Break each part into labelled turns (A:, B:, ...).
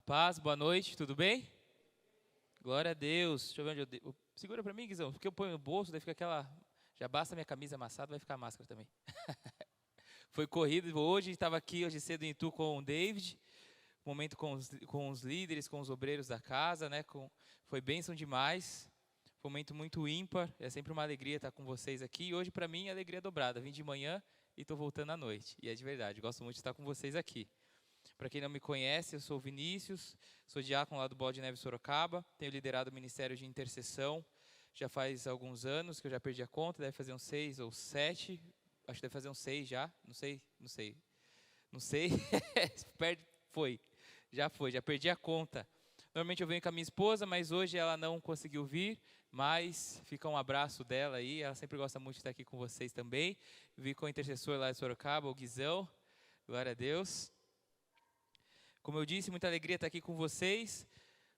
A: paz, boa noite, tudo bem? Glória a Deus. Deixa eu ver onde segura pra mim, Guizão, porque eu ponho no bolso, daí fica aquela... Já basta a minha camisa amassada, vai ficar a máscara também. Foi corrido, hoje estava aqui, hoje cedo em Itu com o David, momento com os líderes, com os obreiros da casa, né? Foi bênção demais, foi um momento muito ímpar, é sempre uma alegria estar com vocês aqui. E hoje, para mim, é alegria dobrada. Vim de manhã e estou voltando à noite, e é de verdade, gosto muito de estar com vocês aqui. Para quem não me conhece, eu sou o Vinícius, sou diácono lá do Bode Neve Sorocaba, tenho liderado o Ministério de Intercessão, já faz alguns anos que eu já perdi a conta, deve fazer uns 6 ou 7, acho que deve fazer uns 6 já, não sei, já perdi a conta. Normalmente eu venho com a minha esposa, mas hoje ela não conseguiu vir, mas fica um abraço dela aí, ela sempre gosta muito de estar aqui com vocês também. Vim com o intercessor lá de Sorocaba, o Guizão, glória a Deus. Como eu disse, muita alegria estar aqui com vocês.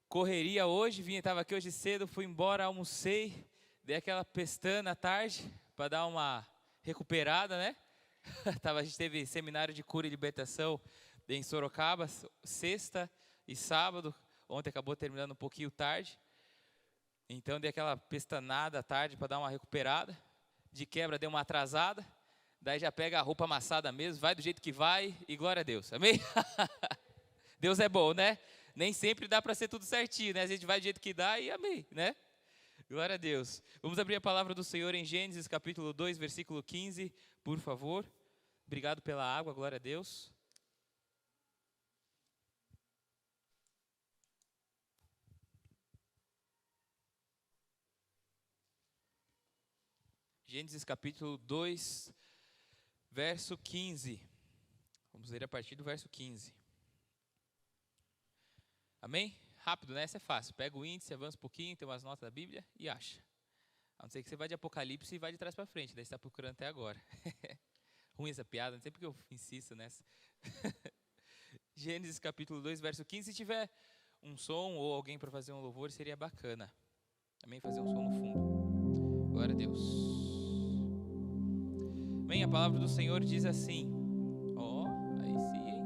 A: Correria hoje, estava aqui hoje cedo, fui embora, almocei, dei aquela pestana à tarde para dar uma recuperada, né? A gente teve seminário de cura e libertação em Sorocaba, sexta e sábado. Ontem acabou terminando um pouquinho tarde. Então dei aquela pestanada à tarde para dar uma recuperada. De quebra dei uma atrasada. Daí já pega a roupa amassada mesmo, vai do jeito que vai e glória a Deus. Amém? Deus é bom, né? Nem sempre dá para ser tudo certinho, né? A gente vai do jeito que dá e amém, né? Glória a Deus. Vamos abrir a palavra do Senhor em Gênesis capítulo 2, versículo 15, por favor. Obrigado pela água, glória a Deus. Gênesis capítulo 2, verso 15. Vamos ler a partir do verso 15. Amém? Rápido, né? Essa é fácil. Pega o índice, avança um pouquinho, tem umas notas da Bíblia e acha. A não ser que você vá de Apocalipse e vai de trás para frente, daí você está procurando até agora. Ruim essa piada, não sei porque eu insisto nessa. Gênesis capítulo 2, verso 15. Se tiver um som ou alguém para fazer um louvor, seria bacana. Amém? Fazer um som no fundo. Glória a Deus. Amém? A palavra do Senhor diz assim. Aí sim, hein?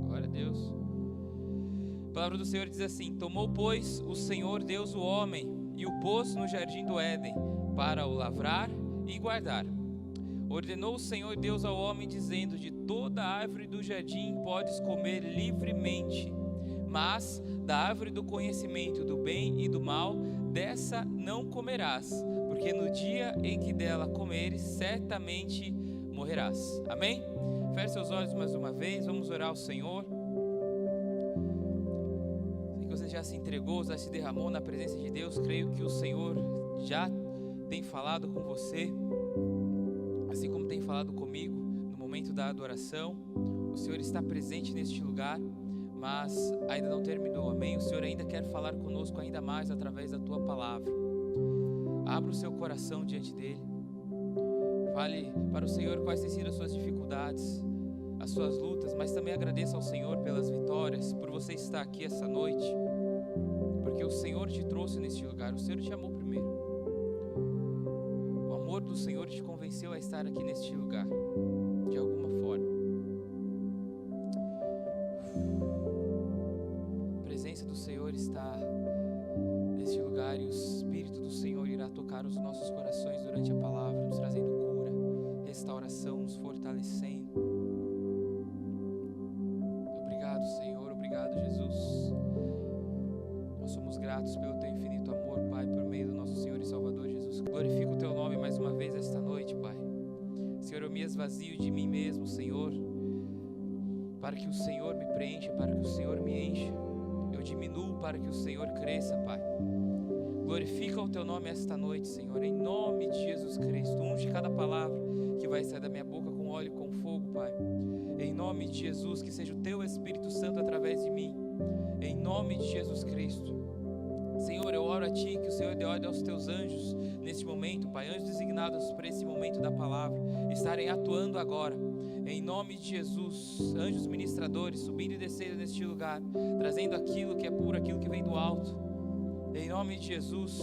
A: Glória a Deus. A palavra do Senhor diz assim: Tomou, pois, o Senhor Deus o homem e o pôs no jardim do Éden para o lavrar e guardar. Ordenou o Senhor Deus ao homem, dizendo: De toda árvore do jardim podes comer livremente, mas da árvore do conhecimento do bem e do mal, dessa não comerás, porque no dia em que dela comeres, certamente morrerás. Amém? Feche seus olhos mais uma vez, vamos orar ao Senhor. Sei que você já se entregou, já se derramou na presença de Deus, creio que o Senhor já tem falado com você, assim como tem falado comigo no momento da adoração. O Senhor está presente neste lugar, mas ainda não terminou, amém? O Senhor ainda quer falar conosco ainda mais através da Tua palavra. Abra o seu coração diante dEle. Fale para o Senhor quais têm sido as suas dificuldades, as suas lutas, mas também agradeça ao Senhor pelas vitórias, por você estar aqui essa noite, porque o Senhor te trouxe neste lugar, o Senhor te amou primeiro. O amor do Senhor te convenceu a estar aqui neste lugar, de alguma forma. A presença do Senhor está neste lugar e o Espírito do Senhor irá tocar os nossos corações durante a palavra, nos trazendo cura, restauração, nos fortalecendo. Obrigado, Senhor, obrigado, Jesus. Nós somos gratos pelo Teu infinito amor, Pai, por meio do nosso Senhor e Salvador Jesus. Glorifico o Teu nome mais uma vez esta noite, Pai. Senhor, eu me esvazio de mim mesmo, Senhor, para que o Senhor me preencha, para que o Senhor me encha. Eu diminuo para que o Senhor cresça, Pai. Glorifica o Teu nome esta noite, Senhor, em nome de Jesus Cristo. Unge cada palavra que vai sair da minha boca com óleo e com fogo, Pai. Em nome de Jesus, que seja o Teu Espírito Santo através de mim. Em nome de Jesus Cristo. Senhor, eu oro a Ti, que o Senhor dê ordem aos Teus anjos neste momento, Pai. Anjos designados para esse momento da palavra, estarem atuando agora. Em nome de Jesus, anjos ministradores, subindo e descendo neste lugar, trazendo aquilo que é puro, aquilo que vem do alto. Em nome de Jesus,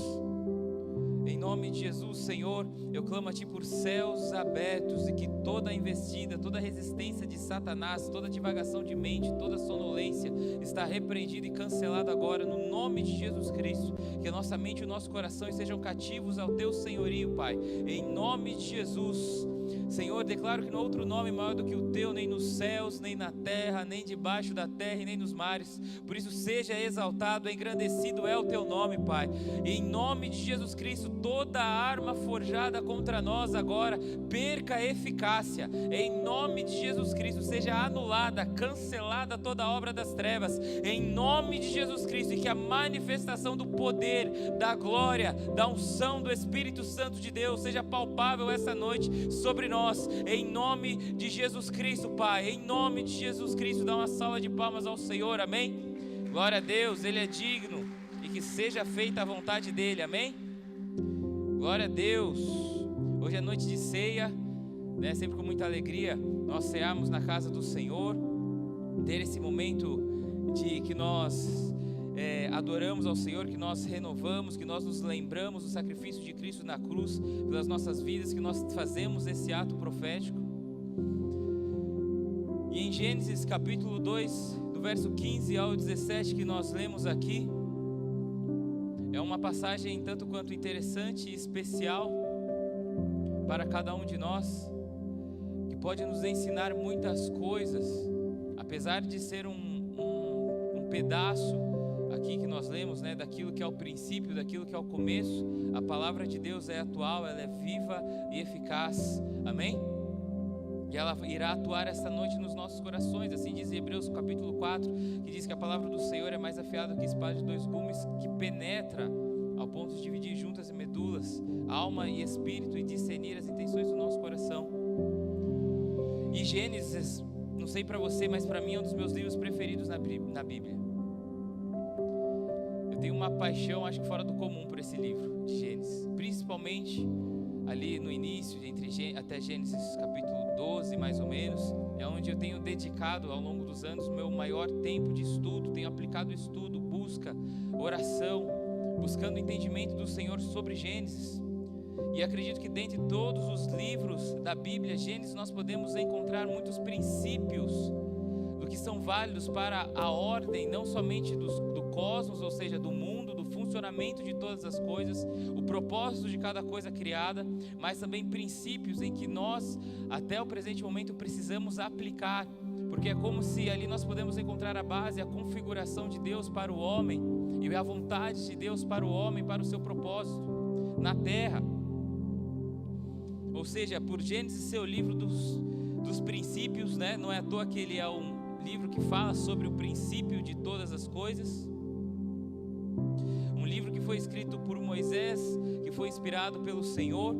A: Em nome de Jesus, Senhor, eu clamo a Ti por céus abertos e que toda investida, toda resistência de Satanás, toda divagação de mente, toda sonolência está repreendida e cancelada agora no nome de Jesus Cristo. Que a nossa mente e o nosso coração estejam cativos ao Teu senhorio, Pai. Em nome de Jesus, Senhor, declaro que não há outro nome maior do que o Teu, nem nos céus, nem na terra, nem debaixo da terra e nem nos mares. Por isso seja exaltado, engrandecido é o Teu nome, Pai. Em nome de Jesus Cristo, toda arma forjada contra nós agora perca eficácia. Em nome de Jesus Cristo, seja anulada, cancelada toda a obra das trevas. Em nome de Jesus Cristo, e que a manifestação do poder, da glória, da unção do Espírito Santo de Deus seja palpável essa noite sobre nós. Em nome de Jesus Cristo, Pai. Em nome de Jesus Cristo, dá uma salva de palmas ao Senhor, amém? Glória a Deus, Ele é digno, e que seja feita a vontade dEle, amém? Glória a Deus. Hoje é noite de ceia, né? Sempre com muita alegria nós cearmos na casa do Senhor, ter esse momento de que nós adoramos ao Senhor, que nós renovamos, que nós nos lembramos do sacrifício de Cristo na cruz pelas nossas vidas, que nós fazemos esse ato profético. E em Gênesis capítulo 2, do verso 15 ao 17 que nós lemos aqui, é uma passagem tanto quanto interessante e especial para cada um de nós, que pode nos ensinar muitas coisas, apesar de ser um pedaço aqui que nós lemos, né, daquilo que é o princípio, daquilo que é o começo. A palavra de Deus é atual, ela é viva e eficaz, amém? E ela irá atuar esta noite nos nossos corações. Assim diz Hebreus capítulo 4, que diz que a palavra do Senhor é mais afiada que espada de dois gumes, que penetra ao ponto de dividir juntas e medulas, alma e espírito, e discernir as intenções do nosso coração. E Gênesis, não sei para você, mas para mim é um dos meus livros preferidos na Bíblia. Eu tenho uma paixão, acho que fora do comum, por esse livro de Gênesis, principalmente ali no início, até Gênesis capítulo 12 mais ou menos, é onde eu tenho dedicado ao longo dos anos o meu maior tempo de estudo, tenho aplicado estudo, busca, oração, buscando o entendimento do Senhor sobre Gênesis. E acredito que dentre todos os livros da Bíblia, Gênesis, nós podemos encontrar muitos princípios do que são válidos para a ordem, não somente do cosmos, ou seja, do mundo, do funcionamento de todas as coisas, o propósito de cada coisa criada, mas também princípios em que nós, até o presente momento, precisamos aplicar, porque é como se ali nós podemos encontrar a base, a configuração de Deus para o homem, e a vontade de Deus para o homem, para o seu propósito na terra. Ou seja, por Gênesis ser o livro dos princípios, né? Não é à toa que ele é um livro que fala sobre o princípio de todas as coisas. Um livro que foi escrito por Moisés, que foi inspirado pelo Senhor.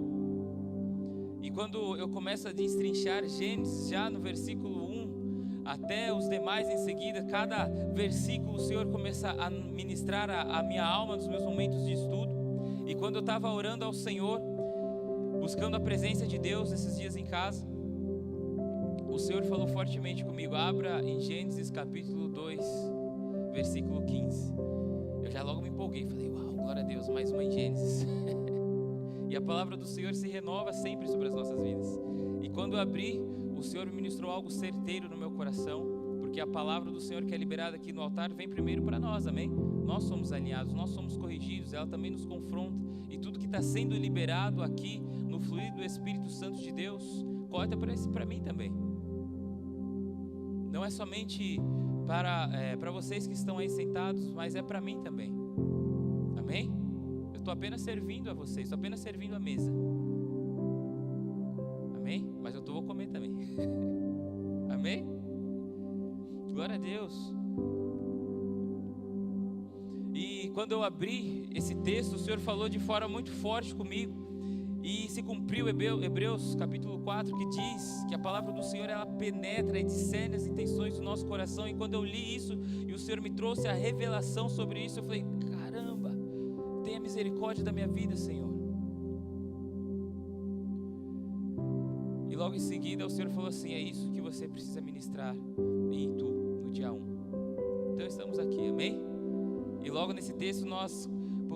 A: E quando eu começo a destrinchar Gênesis, já no versículo 1 até os demais em seguida, cada versículo o Senhor começa a ministrar a minha alma nos meus momentos de estudo. E quando eu estava orando ao Senhor, buscando a presença de Deus esses dias em casa, o Senhor falou fortemente comigo. Abra em Gênesis capítulo 2, versículo 15. Eu já logo me empolguei, falei, uau, glória a Deus, mais uma em Gênesis. E a palavra do Senhor se renova sempre sobre as nossas vidas. E quando eu abri, o Senhor me ministrou algo certeiro no meu coração, porque a palavra do Senhor que é liberada aqui no altar vem primeiro para nós, amém? Nós somos alinhados, nós somos corrigidos, ela também nos confronta, e tudo que está sendo liberado aqui no fluir do Espírito Santo de Deus, corta para mim também. Não é somente para vocês que estão aí sentados, mas é para mim também, amém? Eu estou apenas servindo a vocês, estou apenas servindo a mesa, amém? Mas eu vou comer também, amém? Glória a Deus. E quando eu abri esse texto, o Senhor falou de forma muito forte comigo, e se cumpriu Hebreus capítulo 4, que diz que a palavra do Senhor, ela penetra e discerne as intenções do nosso coração. E quando eu li isso e o Senhor me trouxe a revelação sobre isso, eu falei, caramba, tenha misericórdia da minha vida, Senhor. E logo em seguida o Senhor falou assim, é isso que você precisa ministrar em Itu, no dia 1. Então estamos aqui, amém? E logo nesse texto nós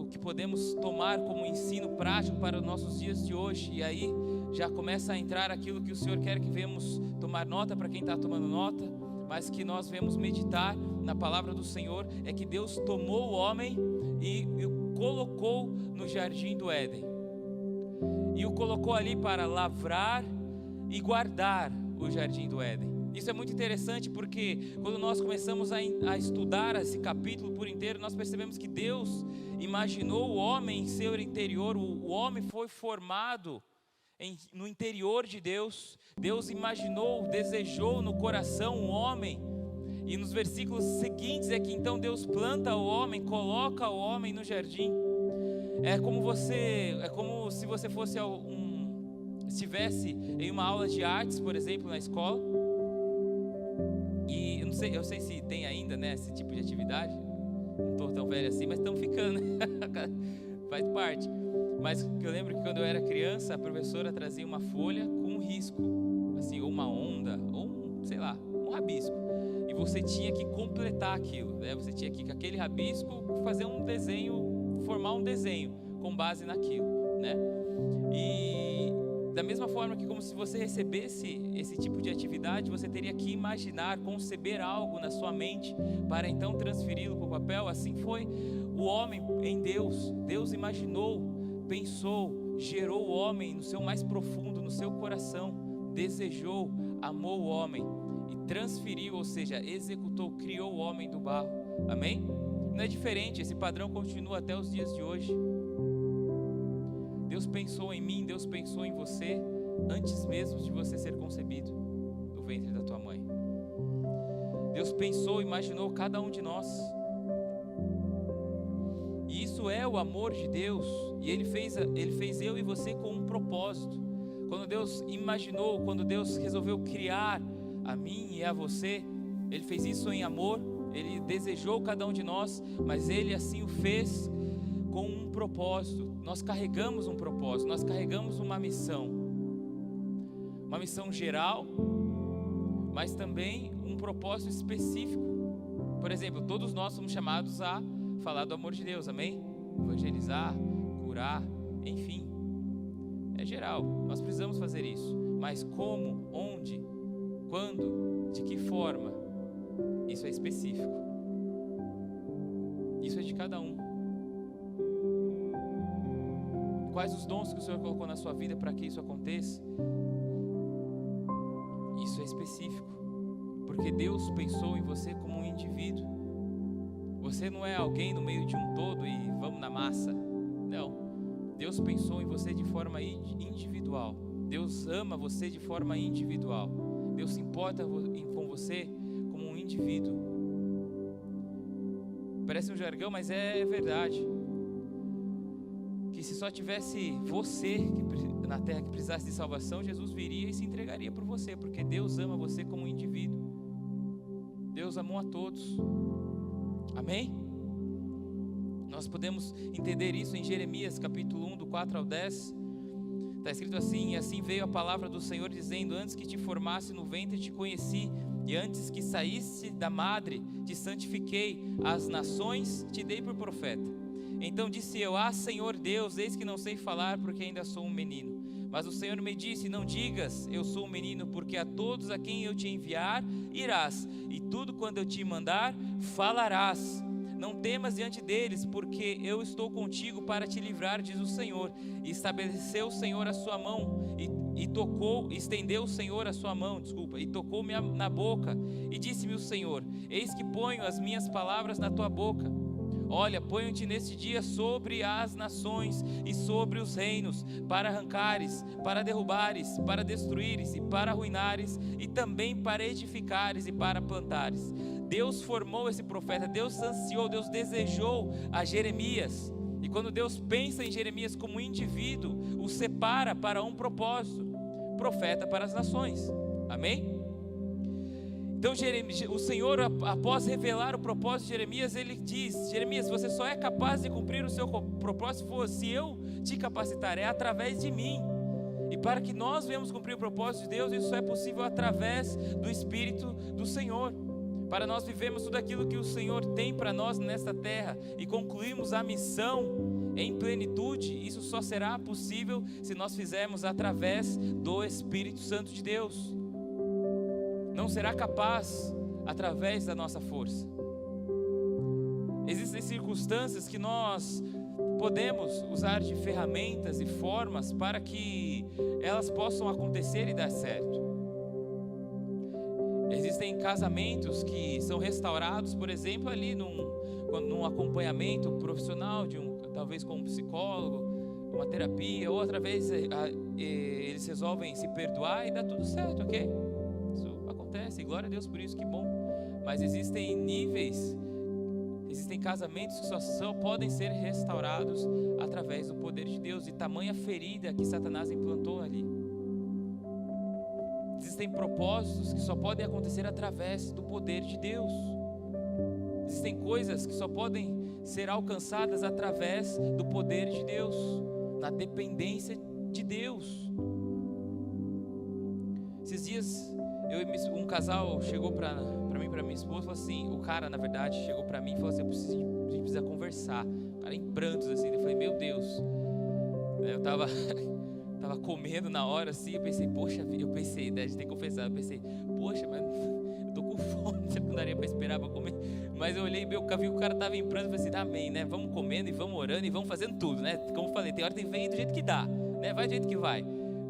A: que podemos tomar como ensino prático para os nossos dias de hoje. E aí já começa a entrar aquilo que o Senhor quer que venhamos tomar nota, para quem está tomando nota, mas que nós venhamos meditar na palavra do Senhor. É que Deus tomou o homem e o colocou no jardim do Éden, e o colocou ali para lavrar e guardar o jardim do Éden. Isso é muito interessante, porque quando nós começamos a estudar esse capítulo por inteiro, nós percebemos que Deus imaginou o homem em seu interior. O homem foi formado no interior de Deus. Deus imaginou, desejou no coração o homem. E nos versículos seguintes é que então Deus planta o homem, coloca o homem no jardim. É como se você fosse estivesse em uma aula de artes, por exemplo, na escola. E eu sei se tem ainda, né, esse tipo de atividade. Não estou tão velho assim, mas estamos ficando, faz parte. Mas eu lembro que quando eu era criança, a professora trazia uma folha com um risco, assim, ou uma onda, ou sei lá, um rabisco. E você tinha que completar aquilo, né? Você tinha que, com aquele rabisco, fazer um desenho, formar um desenho com base naquilo, né? E da mesma forma que, como se você recebesse esse tipo de atividade, você teria que imaginar, conceber algo na sua mente para então transferi-lo para o papel. Assim foi o homem em Deus. Deus imaginou, pensou, gerou o homem no seu mais profundo, no seu coração, desejou, amou o homem e transferiu, ou seja, executou, criou o homem do barro. Amém? Não é diferente, esse padrão continua até os dias de hoje. Deus pensou em mim, Deus pensou em você antes mesmo de você ser concebido no ventre da tua mãe. Deus pensou, imaginou cada um de nós. E isso é o amor de Deus. E Ele fez eu e você com um propósito. Quando Deus imaginou, quando Deus resolveu criar a mim e a você, Ele fez isso em amor. Ele desejou cada um de nós, mas Ele assim o fez com um propósito. Nós carregamos um propósito, nós carregamos uma missão geral, mas também um propósito específico. Por exemplo, todos nós somos chamados a falar do amor de Deus, amém? Evangelizar, curar, enfim, é geral, nós precisamos fazer isso, mas como, onde, quando, de que forma, isso é específico, isso é de cada um. Quais os dons que o Senhor colocou na sua vida para que isso aconteça? Isso é específico, porque Deus pensou em você como um indivíduo. Você não é alguém no meio de um todo e vamos na massa. Não, Deus pensou em você de forma individual. Deus ama você de forma individual. Deus se importa com você como um indivíduo. Parece um jargão, mas é verdade. Que se só tivesse você na terra que precisasse de salvação, Jesus viria e se entregaria por você, porque Deus ama você como um indivíduo. Deus amou a todos. Amém? Nós podemos entender isso em Jeremias capítulo 1, do 4 ao 10. Está escrito assim: e assim veio a palavra do Senhor dizendo: antes que te formasse no ventre te conheci, e antes que saísse da madre te santifiquei, as nações te dei por profeta. Então disse eu: ah, Senhor Deus, eis que não sei falar, porque ainda sou um menino. Mas o Senhor me disse: não digas, eu sou um menino, porque a todos a quem eu te enviar, irás, e tudo quando eu te mandar, falarás. Não temas diante deles, porque eu estou contigo para te livrar, diz o Senhor. E estabeleceu o Senhor a sua mão, estendeu o Senhor a sua mão, e tocou-me na boca, e disse-me o Senhor: eis que ponho as minhas palavras na tua boca. Olha, ponho-te neste dia sobre as nações e sobre os reinos, para arrancares, para derrubares, para destruíres e para arruinares, e também para edificares e para plantares. Deus formou esse profeta, Deus ansiou, Deus desejou a Jeremias. E quando Deus pensa em Jeremias como um indivíduo, o separa para um propósito: profeta para as nações. Amém? Então o Senhor, após revelar o propósito de Jeremias, Ele diz: Jeremias, você só é capaz de cumprir o seu propósito se eu te capacitar, é através de mim. E para que nós venhamos cumprir o propósito de Deus, isso é possível através do Espírito do Senhor. para nós vivermos tudo aquilo que o Senhor tem para nós nesta terra e concluirmos a missão em plenitude, isso só será possível se nós fizermos através do Espírito Santo de Deus. Não será capaz através da nossa força. Existem circunstâncias que nós podemos usar de ferramentas e formas para que elas possam acontecer e dar certo. Existem casamentos que são restaurados, por exemplo, ali num acompanhamento profissional, talvez com um psicólogo, uma terapia, ou outra vez eles resolvem se perdoar e dá tudo certo, ok? Isso acontece, glória a Deus por isso, que bom. Mas existem níveis, existem casamentos que só podem ser restaurados através do poder de Deus, e tamanha ferida que Satanás implantou ali. Existem propósitos que só podem acontecer através do poder de Deus. Existem coisas que só podem ser alcançadas através do poder de Deus, na dependência de Deus. Esses dias, um casal chegou para mim, para minha esposa, falou assim, o cara, na verdade, chegou para mim e falou assim, a gente precisa conversar. O cara em prantos, assim, eu falei, meu Deus. Eu tava comendo na hora, assim, eu pensei, né, a gente tem que confessar, eu pensei, poxa, mas eu tô com fome, não daria para esperar para comer. Mas eu olhei, vi que o cara tava em prantos, eu falei assim, amém, né, vamos comendo e vamos orando e vamos fazendo tudo, né, como eu falei, tem hora que vem do jeito que dá, né, vai do jeito que vai.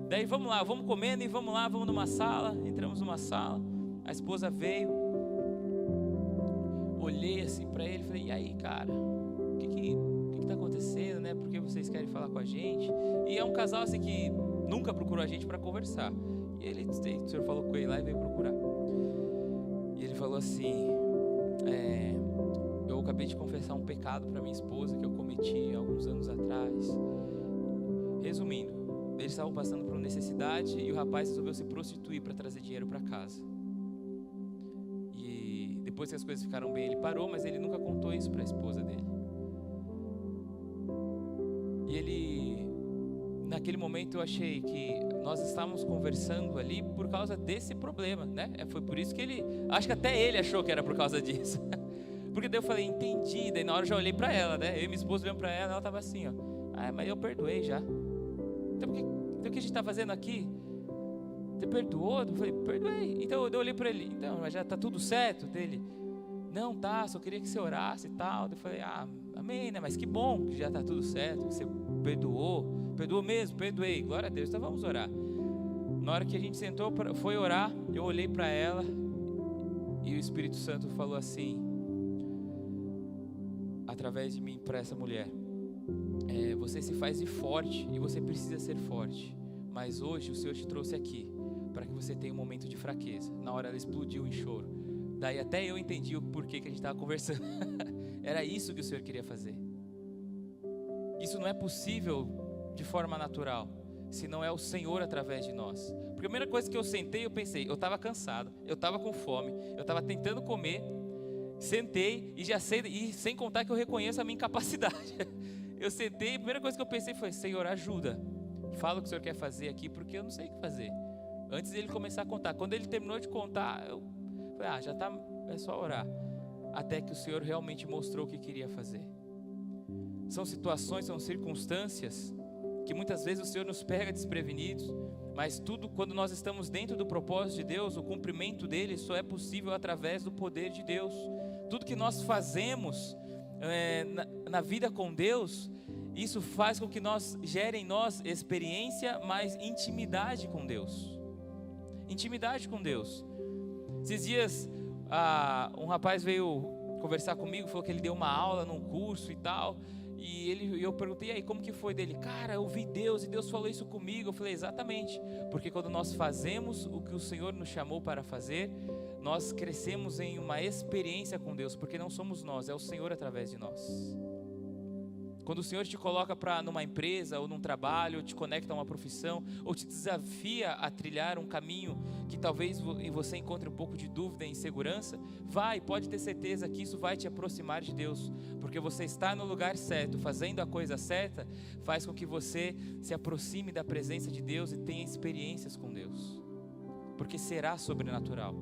A: Daí vamos lá, vamos comendo e vamos lá, vamos numa sala, entramos numa sala, a esposa veio, olhei assim para ele, falei, e aí, cara, o que tá acontecendo, né, por que vocês querem falar com a gente? E é um casal assim que nunca procurou a gente para conversar, e o senhor falou com ele lá e veio procurar, e ele falou assim, eu acabei de confessar um pecado para minha esposa que eu cometi alguns anos atrás. Resumindo, eles estavam passando por uma necessidade e o rapaz resolveu se prostituir para trazer dinheiro para casa. E depois que as coisas ficaram bem, ele parou, mas ele nunca contou isso para a esposa dele. E naquele momento eu achei que nós estávamos conversando ali por causa desse problema, né? Foi por isso que acho que até ele achou que era por causa disso. Porque daí eu falei, entendi. Daí na hora eu já olhei para ela, né? Eu e minha esposa olhamos para ela, ela estava assim, ó. Mas eu perdoei já. Então o que a gente está fazendo aqui? Você perdoou? Eu falei, perdoei. Então eu olhei para ele, então, mas já está tudo certo dele? Não, tá, só queria que você orasse e tal. Eu falei, amém, né? Mas que bom que já está tudo certo, que você perdoou mesmo, perdoei, glória a Deus, então vamos orar. Na hora que a gente sentou, foi orar, eu olhei para ela e o Espírito Santo falou assim, através de mim para essa mulher, você se faz de forte e você precisa ser forte, mas hoje o Senhor te trouxe aqui para que você tenha um momento de fraqueza. Na hora ela explodiu em choro. Daí até eu entendi o porquê que a gente estava conversando. Era isso que o Senhor queria fazer. Isso não é possível de forma natural, se não é o Senhor através de nós. Porque a primeira coisa que eu sentei, eu pensei, eu estava cansado, eu estava com fome, eu estava tentando comer, sentei e já sei, e sem contar que eu reconheço a minha incapacidade. Eu sentei, a primeira coisa que eu pensei foi, Senhor, ajuda, fala o que o Senhor quer fazer aqui, porque eu não sei o que fazer. Antes dele começar a contar, quando ele terminou de contar, eu falei, já está, é só orar. Até que o Senhor realmente mostrou o que queria fazer. São situações, são circunstâncias que muitas vezes o Senhor nos pega desprevenidos, mas tudo, quando nós estamos dentro do propósito de Deus, o cumprimento dele só é possível através do poder de Deus. Tudo que nós fazemos na vida com Deus, isso faz com que nós gere em nós experiência, mais intimidade com Deus. Intimidade com Deus. Esses dias um rapaz veio conversar comigo, falou que ele deu uma aula num curso e tal, e eu perguntei, aí como que foi dele? Cara, eu vi Deus e Deus falou isso comigo. Eu falei, exatamente, porque quando nós fazemos o que o Senhor nos chamou para fazer, nós crescemos em uma experiência com Deus, porque não somos nós, é o Senhor através de nós. Quando o Senhor te coloca numa empresa ou num trabalho, ou te conecta a uma profissão, ou te desafia a trilhar um caminho que talvez você encontre um pouco de dúvida e insegurança, pode ter certeza que isso vai te aproximar de Deus, porque você está no lugar certo, fazendo a coisa certa, faz com que você se aproxime da presença de Deus e tenha experiências com Deus, porque será sobrenatural.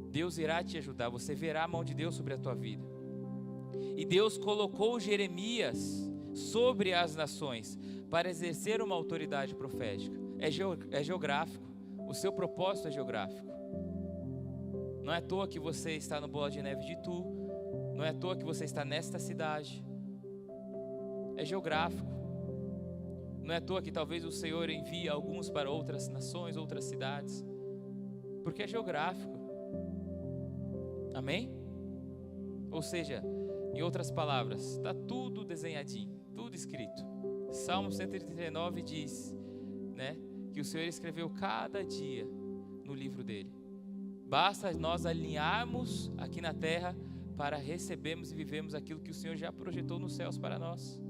A: Deus irá te ajudar, você verá a mão de Deus sobre a tua vida. E Deus colocou Jeremias sobre as nações para exercer uma autoridade profética. É geográfico, o seu propósito é geográfico. Não é à toa que você está no Bola de Neve de Itu, não é à toa que você está nesta cidade. É geográfico. Não é à toa que talvez o Senhor envie alguns para outras nações, outras cidades, porque é geográfico. Amém? Ou seja, em outras palavras, está tudo desenhadinho, tudo escrito. Salmo 139 diz, né, que o Senhor escreveu cada dia no livro dele. Basta nós alinharmos aqui na terra para recebermos e vivermos aquilo que o Senhor já projetou nos céus para nós.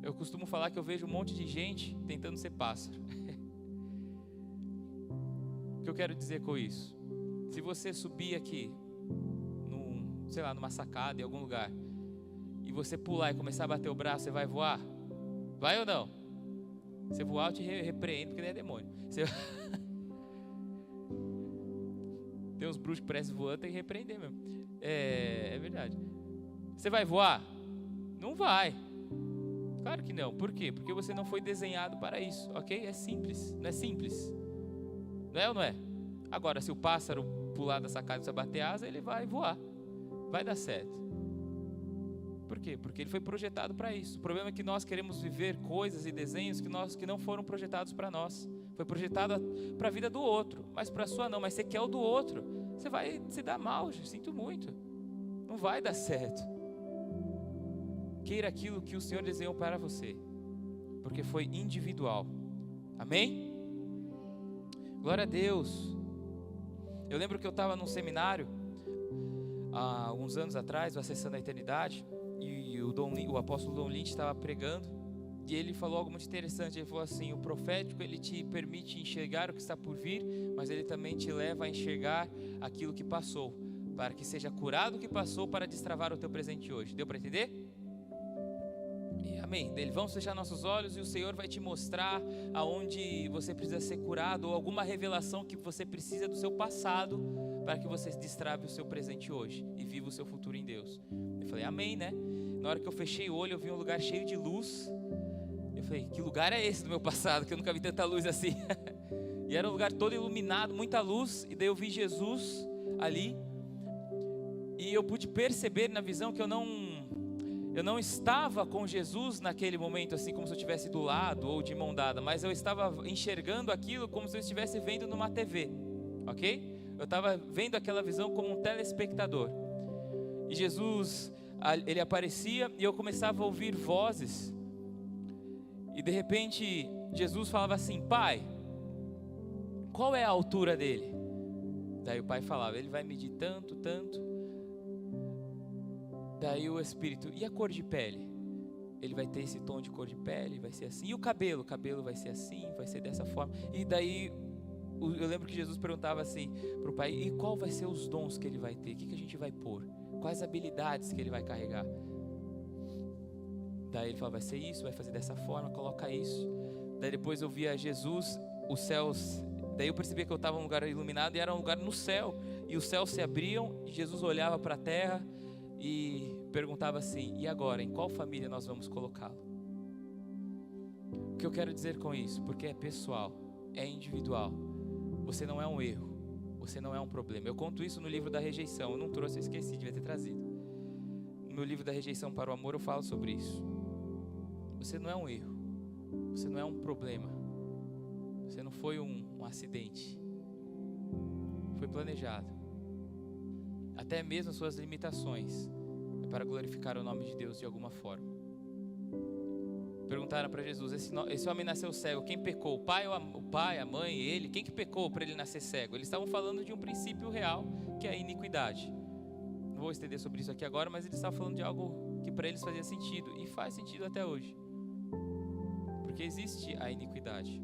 A: Eu costumo falar que eu vejo um monte de gente tentando ser pássaro. O que eu quero dizer com isso? Se você subir aqui, numa sacada em algum lugar, e você pular e começar a bater o braço, você vai voar? Vai ou não? Se voar, eu te repreendo, porque não é demônio. Tem uns bruxos que parecem voando, tem que repreender mesmo. É verdade. Você vai voar? Não vai. Claro que não. Por quê? Porque você não foi desenhado para isso, ok? É simples, não é simples? Não é ou não é? Agora, se o pássaro pular da sacada e você bater asa, ele vai voar. Vai dar certo. Por quê? Porque ele foi projetado para isso. O problema é que nós queremos viver coisas e desenhos que não foram projetados para nós. Foi projetado para a vida do outro, mas para a sua não. Mas você quer o do outro, você vai se dar mal, sinto muito. Não vai dar certo. Queira aquilo que o Senhor desenhou para você, porque foi individual. Amém? Glória a Deus. Eu lembro que eu estava num seminário há alguns anos atrás, Acessando a Eternidade, e o apóstolo Don Lynch estava pregando, e ele falou algo muito interessante. Ele falou assim: o profético, ele te permite enxergar o que está por vir, mas ele também te leva a enxergar aquilo que passou, para que seja curado o que passou, para destravar o teu presente hoje. Deu para entender? Amém. Vamos fechar nossos olhos e o Senhor vai te mostrar aonde você precisa ser curado, ou alguma revelação que você precisa do seu passado, para que você destrave o seu presente hoje e viva o seu futuro em Deus. Eu falei, amém, né? Na hora que eu fechei o olho, eu vi um lugar cheio de luz. Eu falei, que lugar é esse do meu passado, que eu nunca vi tanta luz assim? E era um lugar todo iluminado, muita luz, e daí eu vi Jesus ali, e eu pude perceber na visão que eu não estava com Jesus naquele momento, assim como se eu estivesse do lado ou de mão dada, mas eu estava enxergando aquilo como se eu estivesse vendo numa TV, ok? Eu estava vendo aquela visão como um telespectador. E Jesus, ele aparecia e eu começava a ouvir vozes. E de repente, Jesus falava assim: Pai, qual é a altura dele? Daí o pai falava: ele vai medir tanto, tanto. Daí o Espírito: e a cor de pele? Ele vai ter esse tom de cor de pele, vai ser assim. E o cabelo? O cabelo vai ser assim, vai ser dessa forma. E daí, eu lembro que Jesus perguntava assim para o pai: e qual vai ser os dons que ele vai ter? O que a gente vai pôr? Quais habilidades que ele vai carregar? Daí ele falava: vai ser isso, vai fazer dessa forma, coloca isso. Daí depois eu via Jesus, os céus. Daí eu percebia que eu estava num lugar iluminado e era um lugar no céu. E os céus se abriam e Jesus olhava para a terra e perguntava assim: e agora, em qual família nós vamos colocá-lo? O que eu quero dizer com isso? Porque é pessoal, é individual. Você não é um erro, você não é um problema. Eu conto isso no livro da rejeição. Eu não trouxe, eu esqueci, devia ter trazido. No meu livro da rejeição para o amor eu falo sobre isso. Você não é um erro, você não é um problema, você não foi um acidente, foi planejado. Até mesmo as suas limitações é para glorificar o nome de Deus de alguma forma. Perguntaram para Jesus: esse homem nasceu cego, quem pecou? O pai, a mãe, ele? Quem que pecou para ele nascer cego? Eles estavam falando de um princípio real, que é a iniquidade. Não vou estender sobre isso aqui agora, mas eles estavam falando de algo que para eles fazia sentido, e faz sentido até hoje, porque existe a iniquidade.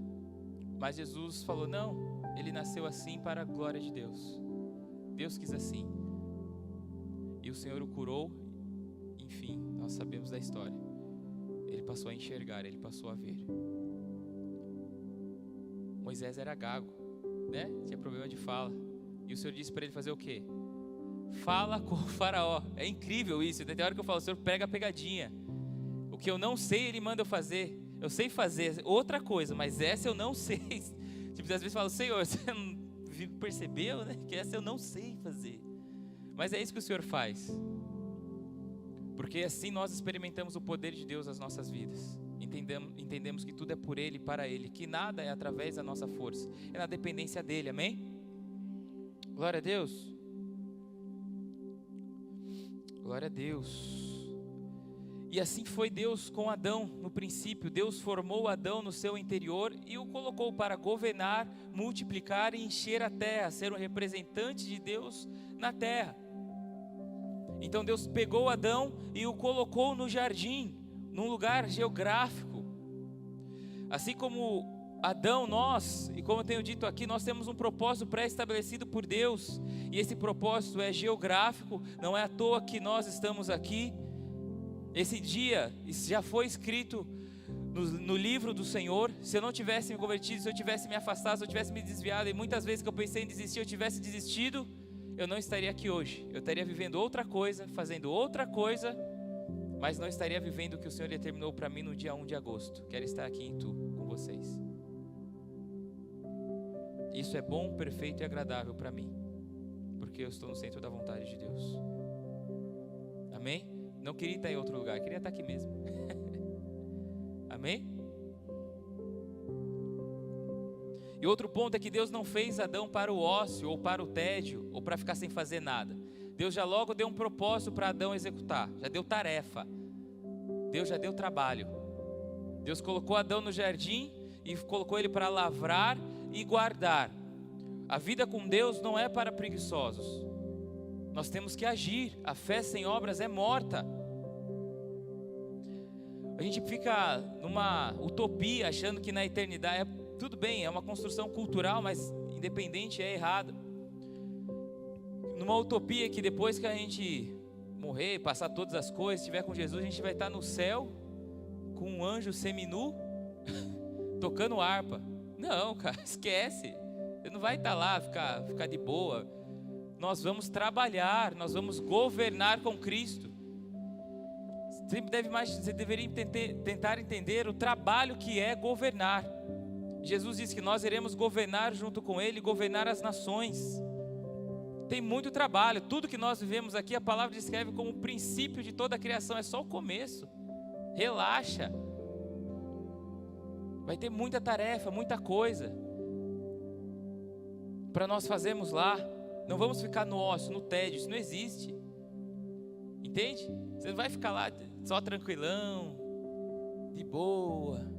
A: Mas Jesus falou: não, ele nasceu assim para a glória de Deus. Deus quis assim. E o Senhor o curou. Enfim, nós sabemos da história. Ele passou a enxergar, ele passou a ver. Moisés era gago, né? Tinha problema de fala. E o Senhor disse para ele fazer o quê? Fala com o faraó. É incrível isso. Tem hora que eu falo, o Senhor pega a pegadinha. O que eu não sei, Ele manda eu fazer. Eu sei fazer outra coisa, mas essa eu não sei. Tipo, às vezes eu falo, Senhor, você não percebeu, né? Que essa eu não sei fazer. Mas é isso que o Senhor faz. Porque assim nós experimentamos o poder de Deus nas nossas vidas. Entendemos que tudo é por Ele e para Ele. Que nada é através da nossa força. É na dependência dEle, amém? Glória a Deus. Glória a Deus. E assim foi Deus com Adão no princípio. Deus formou Adão no seu interior e o colocou para governar, multiplicar e encher a terra, ser um representante de Deus na terra. Então Deus pegou Adão e o colocou no jardim, num lugar geográfico. Assim como Adão, nós, e como eu tenho dito aqui, nós temos um propósito pré-estabelecido por Deus, e esse propósito é geográfico, não é à toa que nós estamos aqui. Esse dia já foi escrito no livro do Senhor. Se eu não tivesse me convertido, se eu tivesse me afastado, se eu tivesse me desviado, e muitas vezes que eu pensei em desistir, eu tivesse desistido, eu não estaria aqui hoje. Eu estaria vivendo outra coisa, fazendo outra coisa, mas não estaria vivendo o que o Senhor determinou para mim no dia 1 de agosto. Quero estar aqui em Tu, com vocês. Isso é bom, perfeito e agradável para mim, porque eu estou no centro da vontade de Deus. Amém? Não queria estar em outro lugar, queria estar aqui mesmo. Amém? E outro ponto é que Deus não fez Adão para o ócio, ou para o tédio, ou para ficar sem fazer nada. Deus já logo deu um propósito para Adão executar, já deu tarefa. Deus já deu trabalho. Deus colocou Adão no jardim e colocou ele para lavrar e guardar. A vida com Deus não é para preguiçosos. Nós temos que agir. A fé sem obras é morta. A gente fica numa utopia achando que na eternidade tudo bem, é uma construção cultural, mas independente é errado. Numa utopia que depois que a gente morrer, passar todas as coisas, estiver com Jesus, a gente vai estar no céu com um anjo seminu tocando harpa. Não, cara, esquece. Você não vai estar lá, ficar de boa. Nós vamos trabalhar, nós vamos governar com Cristo. Você deveria tentar entender o trabalho que é governar. Jesus disse que nós iremos governar junto com Ele, governar as nações. Tem muito trabalho. Tudo que nós vivemos aqui, a palavra descreve como o princípio de toda a criação. É só o começo. Relaxa. Vai ter muita tarefa, muita coisa para nós fazermos lá. Não vamos ficar no ócio, no tédio. Isso não existe. Entende? Você não vai ficar lá só tranquilão, de boa.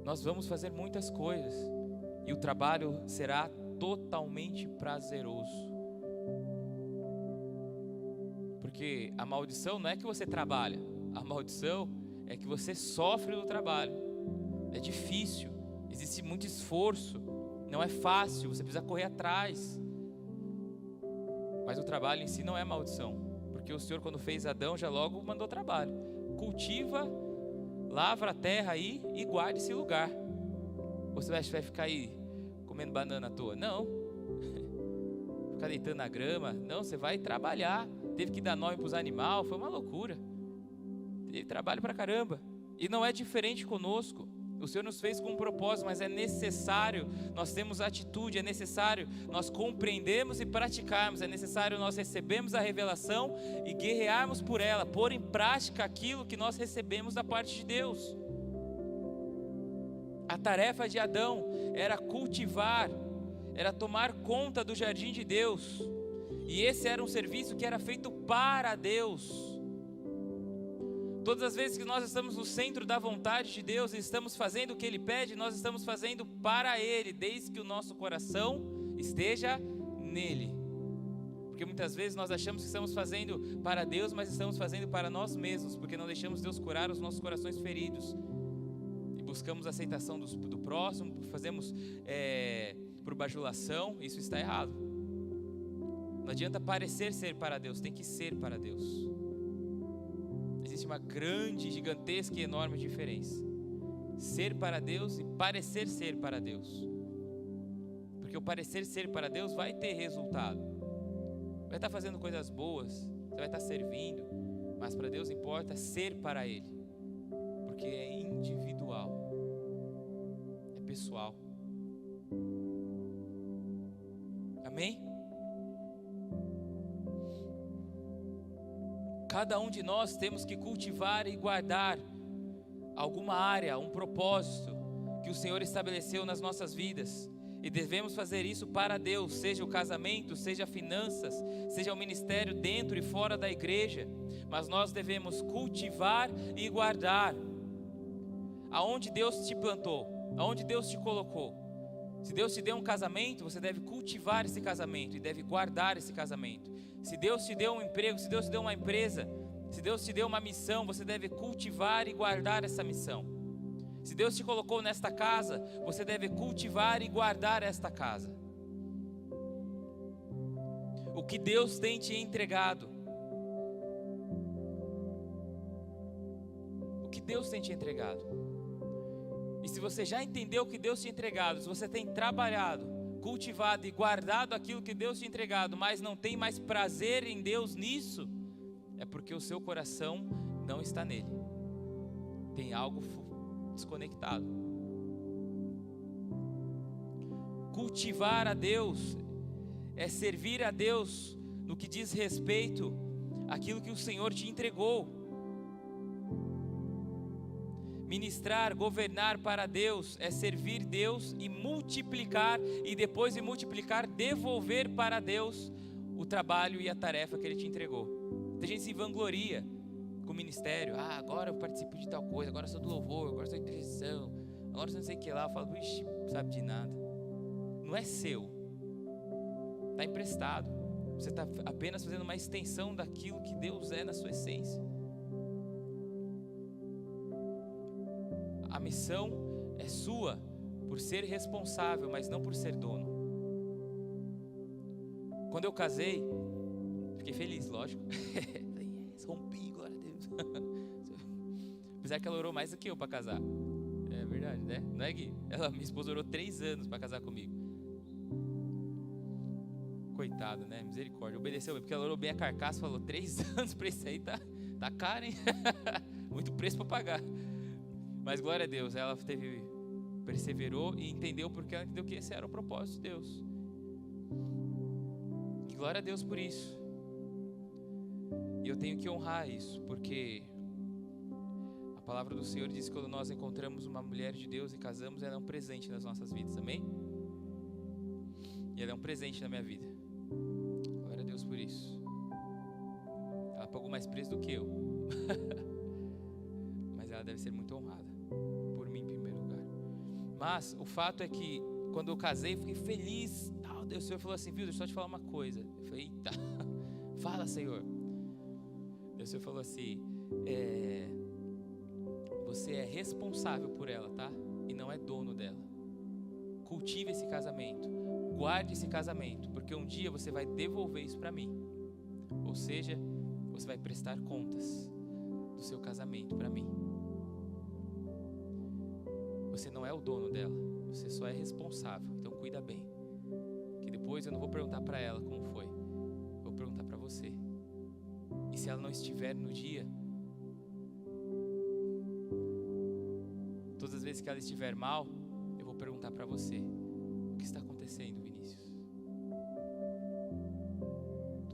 A: Nós vamos fazer muitas coisas e o trabalho será totalmente prazeroso. Porque a maldição não é que você trabalha, a maldição é que você sofre do trabalho. É difícil, existe muito esforço, não é fácil, você precisa correr atrás. Mas o trabalho em si não é maldição, porque o Senhor, quando fez Adão, já logo mandou trabalho. Cultiva, lavra a terra aí e guarde esse lugar. Você vai ficar aí comendo banana à toa? Não. Ficar deitando na grama? Não, você vai trabalhar. Teve que dar nome para os animais, foi uma loucura. Teve trabalho pra caramba. E não é diferente conosco. O Senhor nos fez com um propósito, mas é necessário nós termos atitude, é necessário nós compreendermos e praticarmos, é necessário nós recebermos a revelação e guerrearmos por ela, pôr em prática aquilo que nós recebemos da parte de Deus. A tarefa de Adão era cultivar, era tomar conta do jardim de Deus, e esse era um serviço que era feito para Deus. Todas as vezes que nós estamos no centro da vontade de Deus e estamos fazendo o que Ele pede, nós estamos fazendo para Ele, desde que o nosso coração esteja nele. Porque muitas vezes nós achamos que estamos fazendo para Deus, mas estamos fazendo para nós mesmos, porque não deixamos Deus curar os nossos corações feridos. E buscamos a aceitação do próximo, fazemos por bajulação, isso está errado. Não adianta parecer ser para Deus, tem que ser para Deus. Existe uma grande, gigantesca e enorme diferença. Ser para Deus e parecer ser para Deus. Porque o parecer ser para Deus vai ter resultado. Vai estar fazendo coisas boas, você vai estar servindo, mas para Deus importa ser para Ele. Porque é individual, é pessoal. Amém? Cada um de nós temos que cultivar e guardar alguma área, um propósito que o Senhor estabeleceu nas nossas vidas. E devemos fazer isso para Deus, seja o casamento, seja finanças, seja o ministério dentro e fora da igreja. Mas nós devemos cultivar e guardar aonde Deus te plantou, aonde Deus te colocou. Se Deus te deu um casamento, você deve cultivar esse casamento e deve guardar esse casamento. Se Deus te deu um emprego, se Deus te deu uma empresa, se Deus te deu uma missão, você deve cultivar e guardar essa missão. Se Deus te colocou nesta casa, você deve cultivar e guardar esta casa. O que Deus tem te entregado. O que Deus tem te entregado. E se você já entendeu o que Deus te entregado, se você tem trabalhado, cultivado e guardado aquilo que Deus te entregado, mas não tem mais prazer em Deus nisso, é porque o seu coração não está nele. Tem algo desconectado. Cultivar a Deus é servir a Deus no que diz respeito àquilo que o Senhor te entregou. Ministrar, governar para Deus é servir Deus e multiplicar, e depois de multiplicar, devolver para Deus o trabalho e a tarefa que Ele te entregou. Tem gente que se vangloria com o ministério. Agora eu participo de tal coisa, agora eu sou do louvor, agora eu sou de intercessão, agora eu não sei o que lá. Eu falo, ixi, não sabe de nada. Não é seu, está emprestado. Você está apenas fazendo uma extensão daquilo que Deus é na sua essência. A missão é sua por ser responsável, mas não por ser dono. Quando eu casei, fiquei feliz, lógico. Rompi, glória a Deus. Apesar que ela orou mais do que eu para casar. É verdade, né? Não é, Gui? Minha esposa orou 3 anos para casar comigo. Coitado, né? Misericórdia. Obedeceu bem, porque ela orou bem a carcaça, falou 3 anos para isso aí, tá caro, hein? Muito preço para pagar. Mas glória a Deus, ela perseverou e entendeu, porque ela entendeu que esse era o propósito de Deus. E glória a Deus por isso. E eu tenho que honrar isso, porque a palavra do Senhor diz que quando nós encontramos uma mulher de Deus e casamos, ela é um presente nas nossas vidas, amém? E ela é um presente na minha vida. Glória a Deus por isso. Ela pagou mais preço do que eu. Mas ela deve ser muito honrada por mim em primeiro lugar. Mas o fato é que quando eu casei, eu fiquei feliz. O Senhor falou assim, viu, deixa eu só te falar uma coisa. Eu falei, eita, fala, Senhor. O Senhor falou assim, você é responsável por ela, tá? E não é dono dela. Cultive esse casamento, guarde esse casamento, porque um dia você vai devolver isso para mim. Ou seja, você vai prestar contas do seu casamento para mim. Você não é o dono dela, você só é responsável. Então cuida bem, que depois eu não vou perguntar para ela como foi, vou perguntar para você. E se ela não estiver no dia, todas as vezes que ela estiver mal, eu vou perguntar para você: o que está acontecendo, Vinícius?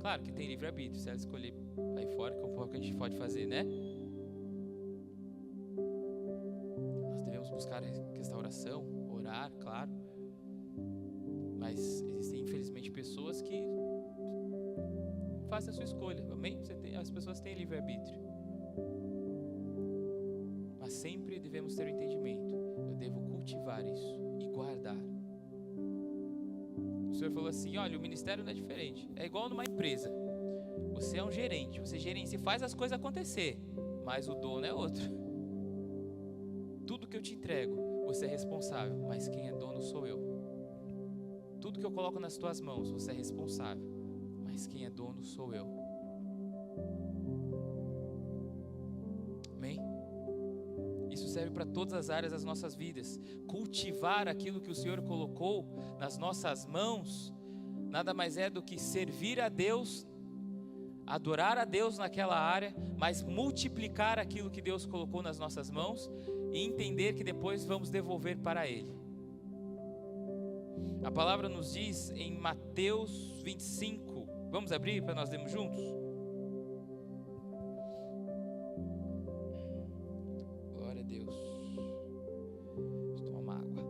A: Claro que tem livre-arbítrio, se ela escolher aí fora, que é o que a gente pode fazer, né? Nós devemos buscar restauração, orar, claro. Mas existem infelizmente pessoas que fazem a sua escolha, amém? As pessoas têm livre-arbítrio. Mas sempre devemos ter o entendimento: eu devo cultivar isso e guardar. O Senhor falou assim, olha, o ministério não é diferente, é igual numa empresa. Você é um gerente, você gerencia, faz as coisas acontecer, mas o dono é outro. Tudo que eu te entrego, você é responsável, mas quem é dono sou eu. Tudo que eu coloco nas tuas mãos, você é responsável, mas quem é dono sou eu. Amém? Isso serve para todas as áreas das nossas vidas. Cultivar aquilo que o Senhor colocou nas nossas mãos, nada mais é do que servir a Deus, adorar a Deus naquela área, mas multiplicar aquilo que Deus colocou nas nossas mãos e entender que depois vamos devolver para Ele. A palavra nos diz em Mateus 25, vamos abrir para nós lermos juntos? Glória a Deus. Deixa eu tomar uma água.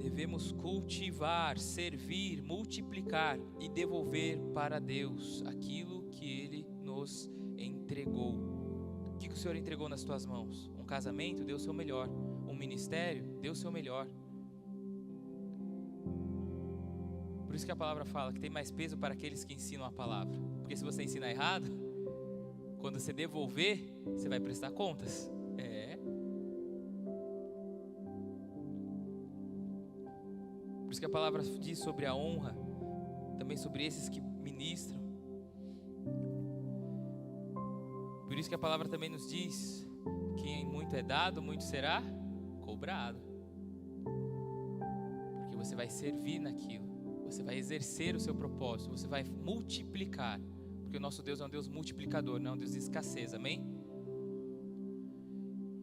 A: Devemos cultivar, servir, multiplicar e devolver para Deus aquilo que Ele nos entregou. O que o Senhor entregou nas tuas mãos? Um casamento? Dê o seu melhor. Um ministério? Dê o seu melhor. Por isso que a palavra fala que tem mais peso para aqueles que ensinam a palavra. Porque se você ensina errado, quando você devolver, você vai prestar contas. Por isso que a palavra diz sobre a honra, também sobre esses que ministram. Por isso que a palavra também nos diz que em muito é dado, muito será cobrado. Porque você vai servir naquilo, você vai exercer o seu propósito, você vai multiplicar. Porque o nosso Deus é um Deus multiplicador, não é um Deus de escassez, amém?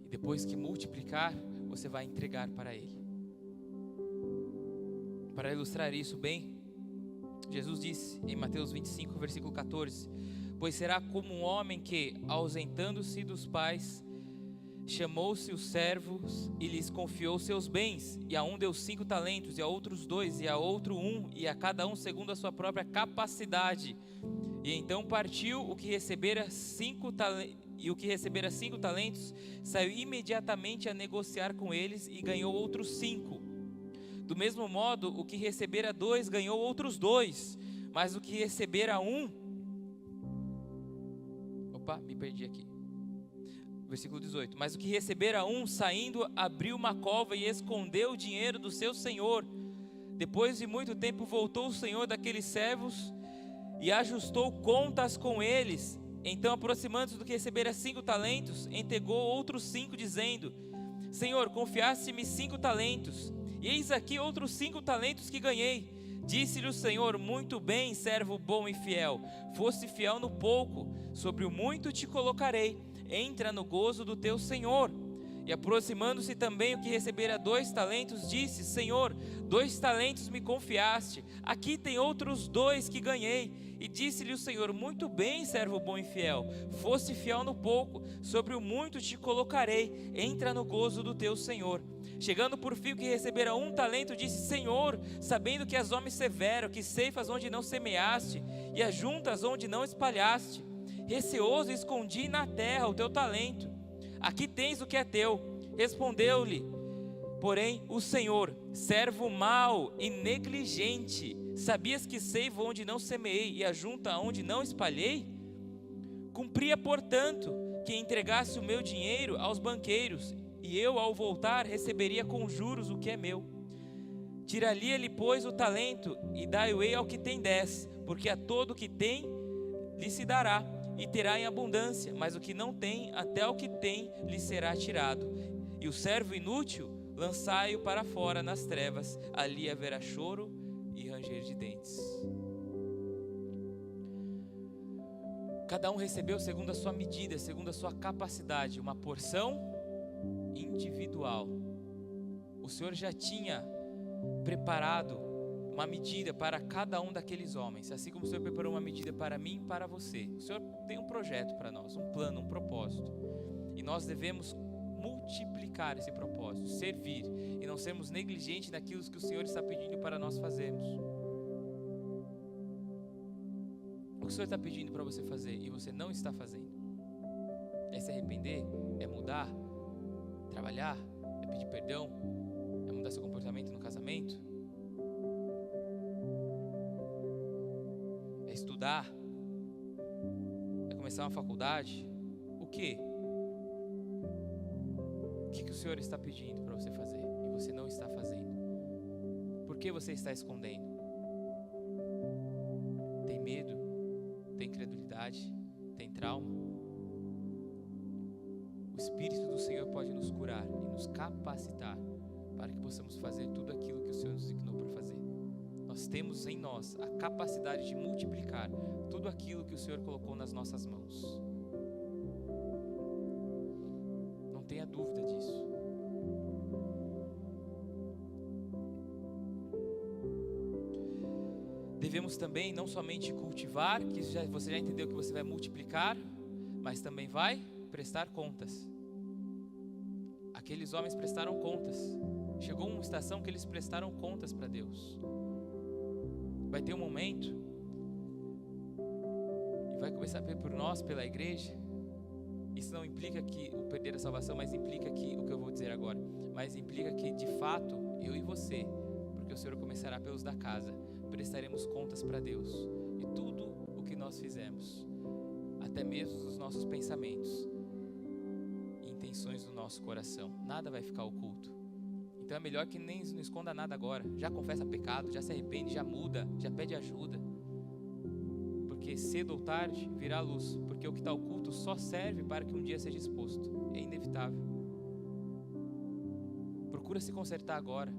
A: E depois que multiplicar, você vai entregar para Ele. Para ilustrar isso bem, Jesus disse em Mateus 25, versículo 14: pois será como um homem que, ausentando-se dos pais, chamou seus servos e lhes confiou seus bens, e a um deu 5 talentos, e a outros 2, e a outro 1, e a cada um segundo a sua própria capacidade. E então partiu o que recebera 5 talentos, saiu imediatamente a negociar com eles e ganhou outros 5. Do mesmo modo, o que recebera 2 ganhou outros 2, mas o que recebera 1... me perdi aqui. Versículo 18. Mas o que recebera 1, saindo, abriu uma cova e escondeu o dinheiro do seu senhor. Depois de muito tempo voltou o senhor daqueles servos e ajustou contas com eles. Então, aproximando-se do que recebera 5 talentos, entregou outros 5, dizendo: Senhor, confiaste-me 5 talentos, e eis aqui outros 5 talentos que ganhei. Disse-lhe o Senhor: muito bem, servo bom e fiel, foste fiel no pouco, sobre o muito te colocarei, entra no gozo do teu Senhor. E aproximando-se também o que recebera 2 talentos, disse: Senhor, 2 talentos me confiaste, aqui tem outros 2 que ganhei. E disse-lhe o Senhor: muito bem, servo bom e fiel, foste fiel no pouco, sobre o muito te colocarei, entra no gozo do teu Senhor. Chegando por fim o que recebera 1 talento, disse: Senhor, sabendo que és homem severo, que ceifas onde não semeaste, e ajuntas onde não espalhaste, receoso escondi na terra o teu talento, aqui tens o que é teu. Respondeu-lhe, porém, o Senhor: servo mau e negligente, sabias que ceivo onde não semeei e ajunta onde não espalhei? Cumpria, portanto, que entregasse o meu dinheiro aos banqueiros, e eu, ao voltar, receberia com juros o que é meu. Tiraria-lhe, pois, o talento, e dai-o-ei ao que tem 10, porque a todo o que tem lhe se dará, e terá em abundância, mas o que não tem, até o que tem lhe será tirado. E o servo inútil, lançai-o para fora nas trevas, ali haverá choro e ranger de dentes. Cada um recebeu segundo a sua medida, segundo a sua capacidade, uma porção individual. O Senhor já tinha preparado uma medida para cada um daqueles homens, assim como o Senhor preparou uma medida para mim e para você. O Senhor tem um projeto para nós, um plano, um propósito, e nós devemos multiplicar esse propósito, servir, e não sermos negligentes naquilo que o Senhor está pedindo para nós fazermos. O que o Senhor está pedindo para você fazer e você não está fazendo? É se arrepender? É mudar? Trabalhar? É pedir perdão? É mudar seu comportamento no casamento? É estudar? É começar uma faculdade? O quê? O que o Senhor está pedindo para você fazer e você não está fazendo? Por que você está escondendo? Tem medo? Tem incredulidade? Tem trauma? O Espírito do Senhor pode nos curar e nos capacitar para que possamos fazer tudo aquilo que o Senhor nos designou para fazer. Nós temos em nós a capacidade de multiplicar tudo aquilo que o Senhor colocou nas nossas mãos. Não tenha dúvida disso. Devemos também não somente cultivar, que você já entendeu que você vai multiplicar, mas também vai prestar contas. Aqueles homens prestaram contas. Chegou uma estação que eles prestaram contas para Deus. Vai ter um momento, e vai começar a por nós, pela igreja. Isso não implica que o perder a salvação, mas implica que, o que eu vou dizer agora, mas implica que de fato, eu e você, porque o Senhor começará pelos da casa, prestaremos contas para Deus. E tudo o que nós fizemos, até mesmo os nossos pensamentos e intenções do nosso coração, nada vai ficar oculto. Então é melhor que nem não esconda nada agora. Já confessa pecado, já se arrepende, já muda, já pede ajuda. Porque cedo ou tarde virá a luz. Porque o que está oculto só serve para que um dia seja exposto. É inevitável. Procura se consertar agora.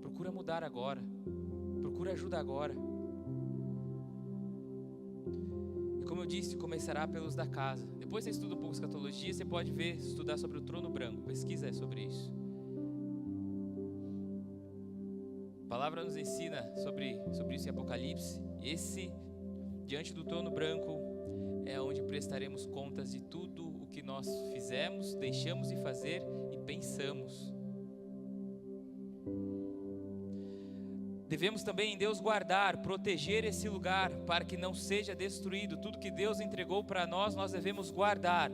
A: Procura mudar agora. Procura ajuda agora. E como eu disse, começará pelos da casa. Depois você estuda um pouco escatologia, você pode estudar sobre o trono branco. Pesquisa sobre isso. A palavra nos ensina sobre isso em Apocalipse. Esse, diante do trono branco, é onde prestaremos contas de tudo o que nós fizemos, deixamos de fazer e pensamos. Devemos também em Deus guardar, proteger esse lugar para que não seja destruído. Tudo que Deus entregou para nós, nós devemos guardar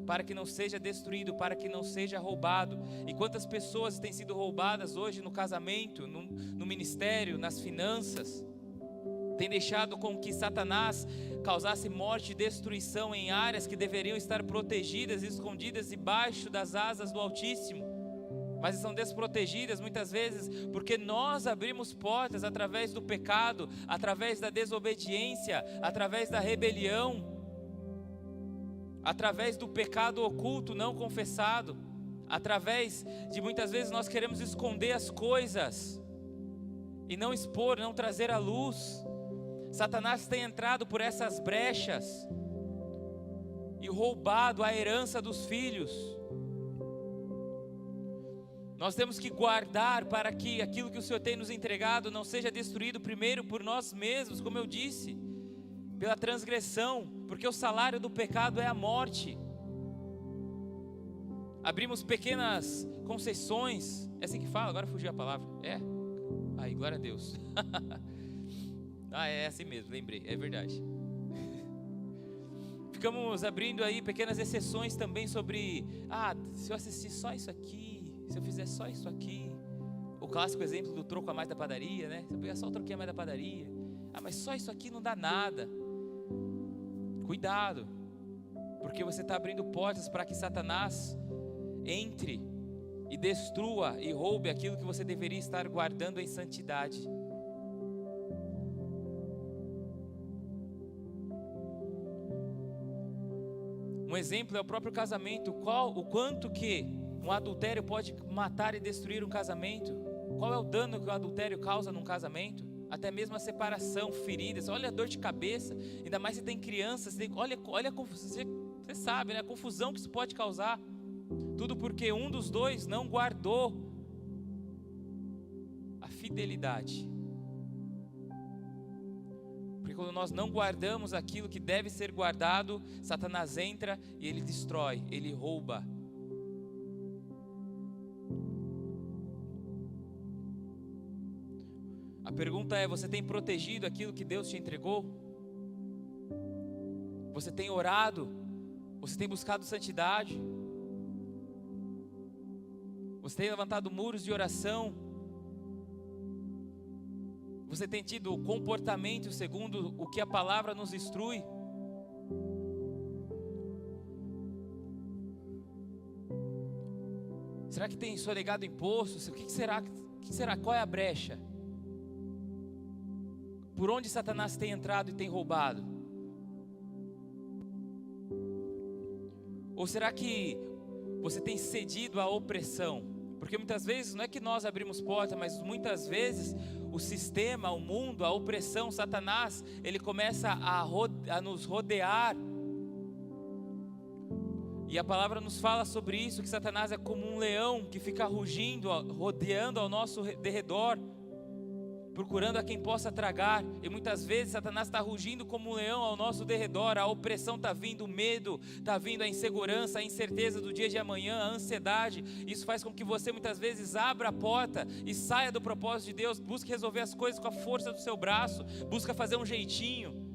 A: para que não seja destruído, para que não seja roubado. E quantas pessoas têm sido roubadas hoje no casamento, no ministério, nas finanças? Tem deixado com que Satanás causasse morte e destruição em áreas que deveriam estar protegidas, escondidas debaixo das asas do Altíssimo, mas estão desprotegidas muitas vezes porque nós abrimos portas através do pecado, através da desobediência, através da rebelião, através do pecado oculto não confessado, através de muitas vezes nós queremos esconder as coisas e não expor, não trazer à luz. Satanás tem entrado por essas brechas e roubado a herança dos filhos. Nós temos que guardar para que aquilo que o Senhor tem nos entregado não seja destruído primeiro por nós mesmos, como eu disse, pela transgressão, porque o salário do pecado é a morte. Abrimos pequenas concessões, é assim que fala, agora fugiu a palavra, aí glória a Deus. É assim mesmo, lembrei, é verdade. Ficamos abrindo aí pequenas exceções também sobre, se eu assistir só isso aqui, se eu fizer só isso aqui, o clássico exemplo do troco a mais da padaria, né? Se eu pegar só o troquinho a mais da padaria, mas só isso aqui não dá nada. Cuidado, porque você está abrindo portas para que Satanás entre e destrua e roube aquilo que você deveria estar guardando em santidade. Um exemplo é o próprio casamento. O quanto que um adultério pode matar e destruir um casamento? Qual é o dano que o adultério causa num casamento? Até mesmo a separação, feridas, olha a dor de cabeça, ainda mais se tem crianças, olha você sabe, né, a confusão que isso pode causar, tudo porque um dos dois não guardou a fidelidade. Porque quando nós não guardamos aquilo que deve ser guardado, Satanás entra e ele destrói, ele rouba. A pergunta é: você tem protegido aquilo que Deus te entregou? Você tem orado? Você tem buscado santidade? Você tem levantado muros de oração? Você tem tido comportamento segundo o que a palavra nos instrui? Será que tem sonegado impostos? O que será? Qual é a brecha? Por onde Satanás tem entrado e tem roubado? Ou será que você tem cedido à opressão? Porque muitas vezes não é que nós abrimos porta, mas muitas vezes o sistema, o mundo, a opressão, Satanás, ele começa a nos rodear. E a palavra nos fala sobre isso, que Satanás é como um leão que fica rugindo, rodeando ao nosso derredor, procurando a quem possa tragar. E muitas vezes Satanás está rugindo como um leão ao nosso derredor. A opressão está vindo, o medo está vindo, a insegurança, a incerteza do dia de amanhã, a ansiedade. Isso faz com que você muitas vezes abra a porta e saia do propósito de Deus. Busque resolver as coisas com a força do seu braço, busca fazer um jeitinho.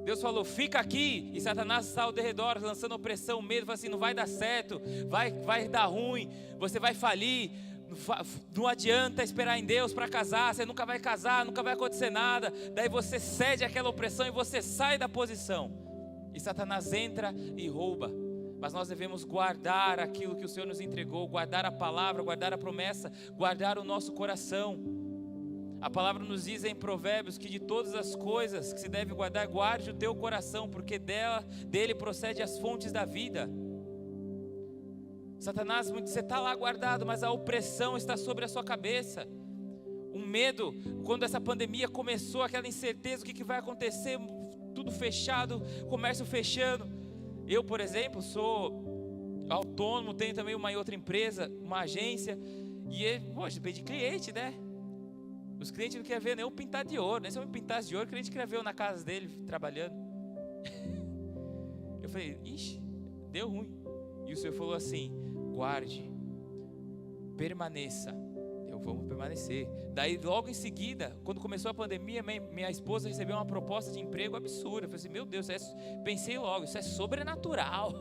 A: Deus falou, fica aqui, e Satanás está ao derredor, lançando opressão, medo, fala assim, não vai dar certo, vai dar ruim, você vai falir, não adianta esperar em Deus para casar, você nunca vai casar, nunca vai acontecer nada. Daí você cede àquela opressão e você sai da posição, e Satanás entra e rouba. Mas nós devemos guardar aquilo que o Senhor nos entregou, guardar a palavra, guardar a promessa, guardar o nosso coração. A palavra nos diz em Provérbios que de todas as coisas que se deve guardar, guarde o teu coração, porque dele procede as fontes da vida. Satanás, você está lá guardado, mas a opressão está sobre a sua cabeça. Um medo, quando essa pandemia começou, aquela incerteza, o que vai acontecer, tudo fechado, comércio fechando. Eu, por exemplo, sou autônomo, tenho também uma outra empresa, uma agência, e poxa, depende de cliente, né? Os clientes não querem ver nem eu pintar de ouro, nem se eu me pintasse de ouro, o cliente queria ver eu na casa dele, trabalhando. Eu falei, ixi, deu ruim. E o Senhor falou assim, guarde, permaneça. Vamos permanecer. Daí logo em seguida, quando começou a pandemia, minha esposa recebeu uma proposta de emprego absurda. Eu falei assim, meu Deus, pensei logo, isso é sobrenatural.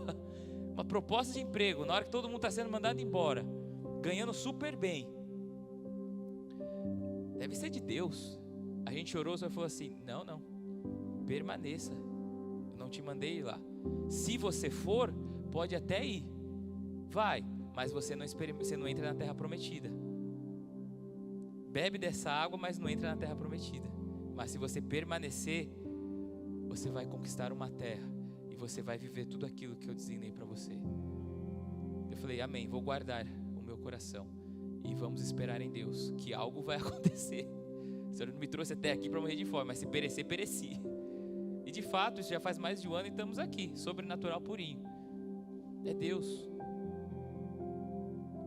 A: Uma proposta de emprego, na hora que todo mundo está sendo mandado embora, ganhando super bem. Deve ser de Deus. A gente orou, o Senhor falou assim, não, permaneça, eu não te mandei ir lá. Se você for, pode até ir, vai, mas você não entra na terra prometida. Bebe dessa água, mas não entra na terra prometida. Mas se você permanecer, você vai conquistar uma terra e você vai viver tudo aquilo que eu designei para você. Eu falei, amém, vou guardar o meu coração e vamos esperar em Deus que algo vai acontecer. O Senhor não me trouxe até aqui para morrer de fome, mas se perecer, pereci. E de fato, isso já faz mais de um ano e estamos aqui, sobrenatural purinho. É Deus.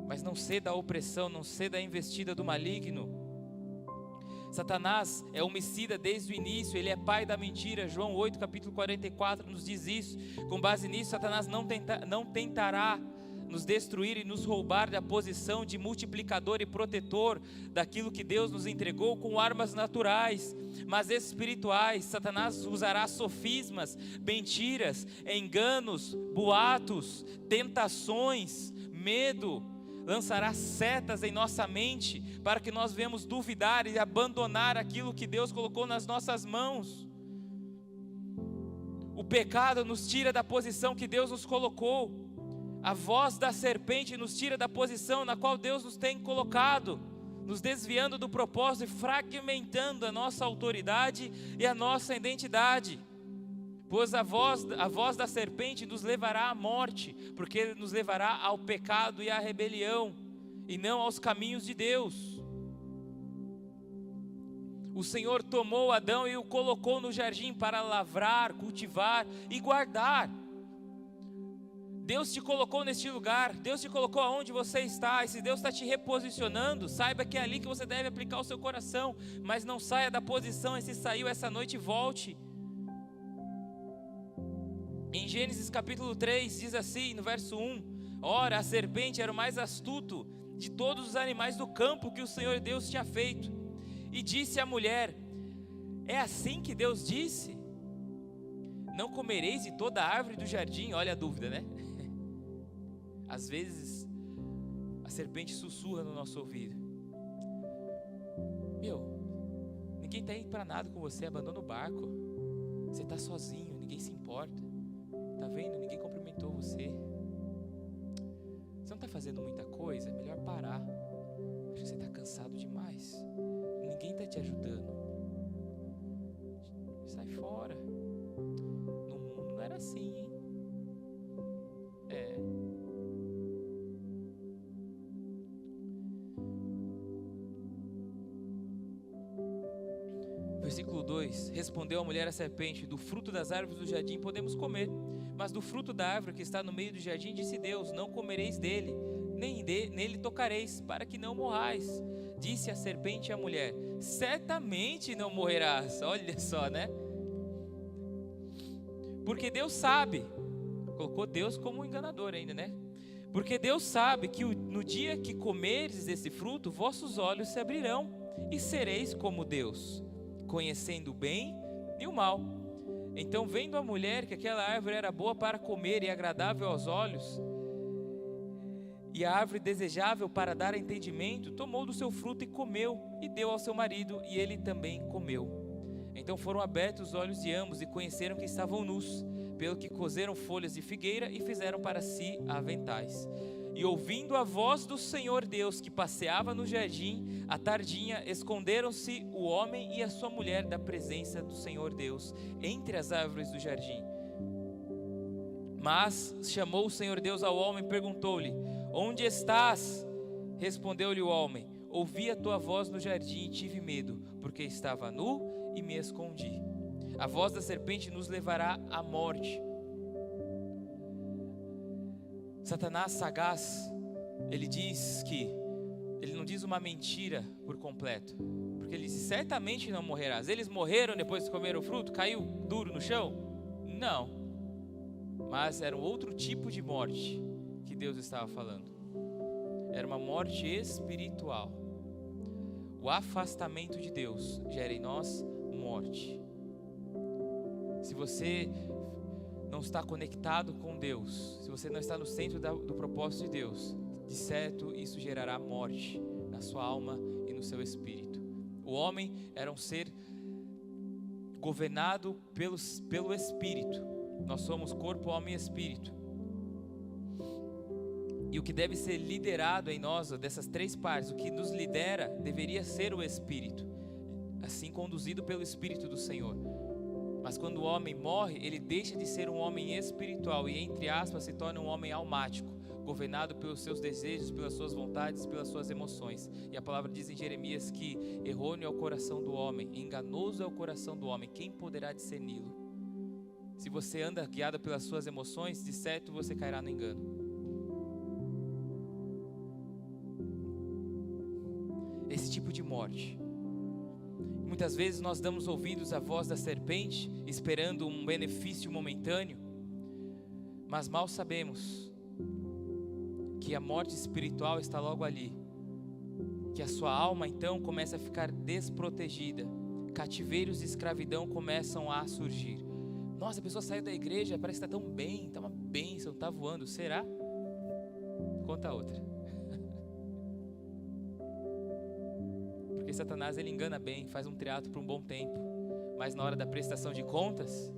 A: Mas não ceda à opressão, não ceda à investida do maligno. Satanás é homicida desde o início, ele é pai da mentira. João 8, capítulo 44 nos diz isso. Com base nisso, Satanás não tentará nos destruir e nos roubar da posição de multiplicador e protetor daquilo que Deus nos entregou com armas naturais, mas espirituais. Satanás usará sofismas, mentiras, enganos, boatos, tentações, medo, lançará setas em nossa mente para que nós venhamos duvidar e abandonar aquilo que Deus colocou nas nossas mãos. O pecado nos tira da posição que Deus nos colocou. A voz da serpente nos tira da posição na qual Deus nos tem colocado, nos desviando do propósito e fragmentando a nossa autoridade e a nossa identidade. Pois a voz da serpente nos levará à morte, porque nos levará ao pecado e à rebelião, e não aos caminhos de Deus. O Senhor tomou Adão e o colocou no jardim para lavrar, cultivar e guardar. Deus te colocou neste lugar, Deus te colocou aonde você está, e se Deus está te reposicionando, saiba que é ali que você deve aplicar o seu coração, mas não saia da posição, e se saiu essa noite, volte. Em Gênesis capítulo 3 diz assim, no verso 1, ora, a serpente era o mais astuto de todos os animais do campo que o Senhor Deus tinha feito, e disse à mulher, é assim que Deus disse? Não comereis de toda a árvore do jardim? Olha a dúvida, né? Às vezes a serpente sussurra no nosso ouvido, ninguém está indo para nada com você, abandona o barco, você está sozinho, ninguém se importa, está vendo, ninguém cumprimentou você não está fazendo muita coisa, é melhor parar, acho que você está cansado demais, ninguém está te ajudando. Versículo 2: Respondeu a mulher à serpente: do fruto das árvores do jardim podemos comer, mas do fruto da árvore que está no meio do jardim, disse Deus: não comereis dele, nem nele tocareis, para que não morrais. Disse a serpente à mulher: certamente não morrerás. Olha só, né? Porque Deus sabe, colocou Deus como enganador ainda, né? Porque Deus sabe que no dia que comerdes desse fruto, vossos olhos se abrirão e sereis como Deus, conhecendo o bem e o mal. Então, vendo a mulher que aquela árvore era boa para comer e agradável aos olhos, e a árvore desejável para dar entendimento, tomou do seu fruto e comeu, e deu ao seu marido, e ele também comeu. Então foram abertos os olhos de ambos, e conheceram que estavam nus, pelo que coseram folhas de figueira e fizeram para si aventais. E ouvindo a voz do Senhor Deus que passeava no jardim, à tardinha, esconderam-se o homem e a sua mulher da presença do Senhor Deus, entre as árvores do jardim. Mas chamou o Senhor Deus ao homem e perguntou-lhe: onde estás? Respondeu-lhe o homem: ouvi a tua voz no jardim e tive medo, porque estava nu e me escondi. A voz da serpente nos levará à morte. Satanás sagaz, ele diz que, ele não diz uma mentira por completo, porque ele diz: certamente não morrerás. Eles morreram depois de comer o fruto? Caiu duro no chão? Não, mas era um outro tipo de morte que Deus estava falando. Era uma morte espiritual. O afastamento de Deus gera em nós morte. Se você não está conectado com Deus, se você não está no centro do propósito de Deus, de certo isso gerará morte na sua alma e no seu espírito. O homem era um ser governado pelo Espírito. Nós somos corpo, alma e espírito. E o que deve ser liderado em nós, dessas três partes, o que nos lidera deveria ser o Espírito, assim conduzido pelo Espírito do Senhor. Mas quando o homem morre, ele deixa de ser um homem espiritual e, entre aspas, se torna um homem almático, governado pelos seus desejos, pelas suas vontades, pelas suas emoções. E a palavra diz em Jeremias que errôneo é o coração do homem, enganoso é o coração do homem, quem poderá discerni-lo? Se você anda guiado pelas suas emoções, de certo você cairá no engano. Esse tipo de morte. Muitas vezes nós damos ouvidos à voz da serpente, esperando um benefício momentâneo, mas mal sabemos que a morte espiritual está logo ali, que a sua alma então começa a ficar desprotegida, cativeiros de escravidão começam a surgir. Nossa, a pessoa saiu da igreja, parece que está tão bem, está uma bênção, está voando, será? Conta outra. Porque Satanás ele engana bem, faz um teatro por um bom tempo, mas na hora da prestação de contas,